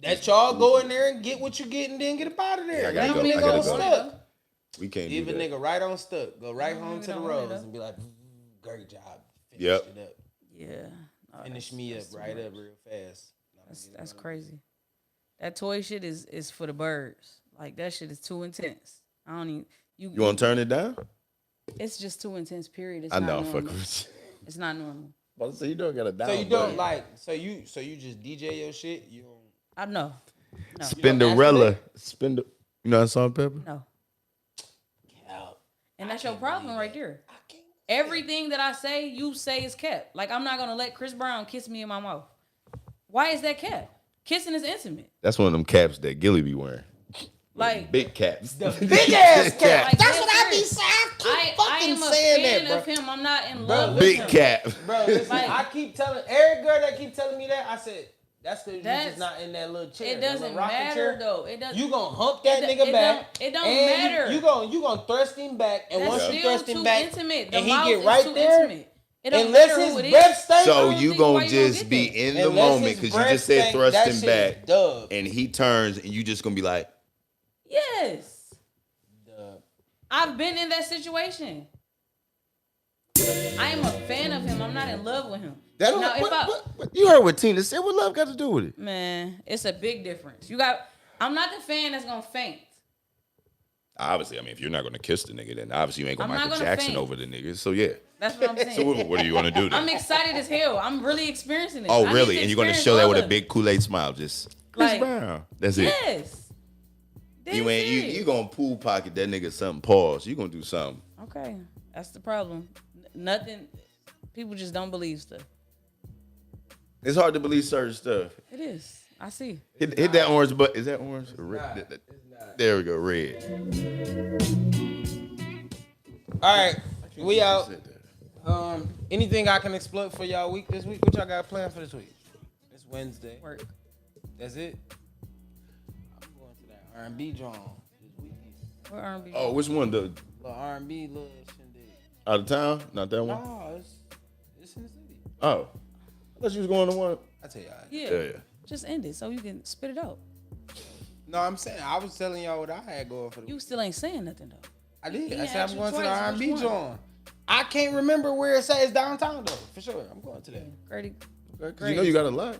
That y'all go in there and get what you get and then get up out of there.
Yeah, I gotta
Leave
go.
a nigga
I gotta
on
go.
stuck.
We can't
Leave
do
a
that.
nigga right on stuck. Go right
No,
home
we
to the
don't want it,
rose
though.
and be like, great job. Finish
Yep.
it up.
Yeah. No,
Finish
that's-
me up
that's too
right
much.
up real fast.
That's crazy. That toy shit is for the birds. Like, that shit is too intense. I don't even.
You want to turn it down?
It's just too intense. Period. It's
I
not
know.
normal.
Fuck with you.
It's not normal.
But so you don't got a down.
So you don't
button.
like so you just DJ your shit? You don't
I know. No.
Spinderella. Spindle. You know that song, Pepper?
No.
get out.
And that's your problem right there. Everything that I say, you say is kept. Like, I'm not gonna let Chris Brown kiss me in my mouth. Why is that kept? Kissing is intimate.
That's one of them caps that Gilly be wearing.
Like,
Big caps.
Big ass cat.
Like,
That's
that's
what I be
serious.
saying. I keep
I
fucking
am a
saying
fan
that,
of
bro.
him. I'm not in love with
Big
him.
cap.
Bro, listen,
Like-
I keep telling every girl that keep telling me that, I said, that's because you
That's-
just not in that little chair.
It
that
doesn't
little rocking
matter
chair.
though. It doesn't.
You gonna hump that
It-
nigga
it
back.
don't- it don't
and
matter.
You gonna thrust him back, and
That's
once you
still
thrust him
too
back,
intimate. The
and he
mouth
get
is
right
too
there,
intimate. It don't
unless
matter
his
who it
breath
is.
stank.
So
I don't
you
think why
gonna
you don't
just
get
be
that.
in the
Unless
moment
his
because you
breath
just said
stank,
thrust
that
him
shit
back,
is dub.
and he turns, and you just gonna be like,
Yes,
Dub.
I've been in that situation. I am a fan of him. I'm not in love with him.
that
Now, if I-
what? You heard what Tina said. What love got to do with it?
Man, it's a big difference. I'm not the fan that's gonna faint.
Obviously, I mean, if you're not gonna kiss the nigga, then obviously you ain't gonna
I'm not
Michael
gonna
Jackson
faint.
over the nigga. So yeah.
That's what I'm saying.
So what are you gonna do then?
I'm excited as hell. I'm really experiencing it.
Oh,
I need
really?
to
And you're gonna
experience
show that
all
with a
of
big Kool-Aid smile, just Chris
Like,
Brown. That's it.
Yes.
You ain't
That's
you
it.
gonna pool pocket that nigga something. Pause. You gonna do something.
Okay, that's the problem. Nothing. People just don't believe stuff.
It's hard to believe certain stuff.
It is. I see.
Hit that orange button. Is that orange? Or red?
not. It's not.
There we go. Red.
All right, we out.
Said that.
Anything I can exploit for y'all week this week? What y'all got planned for this week? It's Wednesday.
Work.
That's it. I'm going to that R&B drum this weekend.
What R&B?
Oh, which one? The
Little R&B, little shindig.
out of town? Not that one.
No, it's in the city.
Oh, I thought you was going to one.
I tell y'all.
Yeah. Just end it so you can spit it out.
No, I'm saying I was telling y'all what I had going for the.
You still ain't saying nothing though.
I did.
He
I said
asked
I'm
you
going to the
twice,
R&B
which one?
joint. I can't remember where it says downtown though. For sure, I'm going to that.
Grady.
Because you know you got a lot.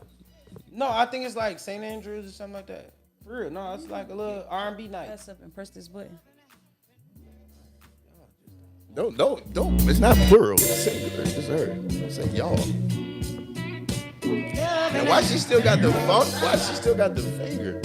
No, I think it's like St. Andrews or something like that. For real, no, it's like a little R&B night.
Press up and press this button.
Don't. It's not plural. It's singular. It's her. Don't say y'all. And why she still got the funk? Why she still got the finger?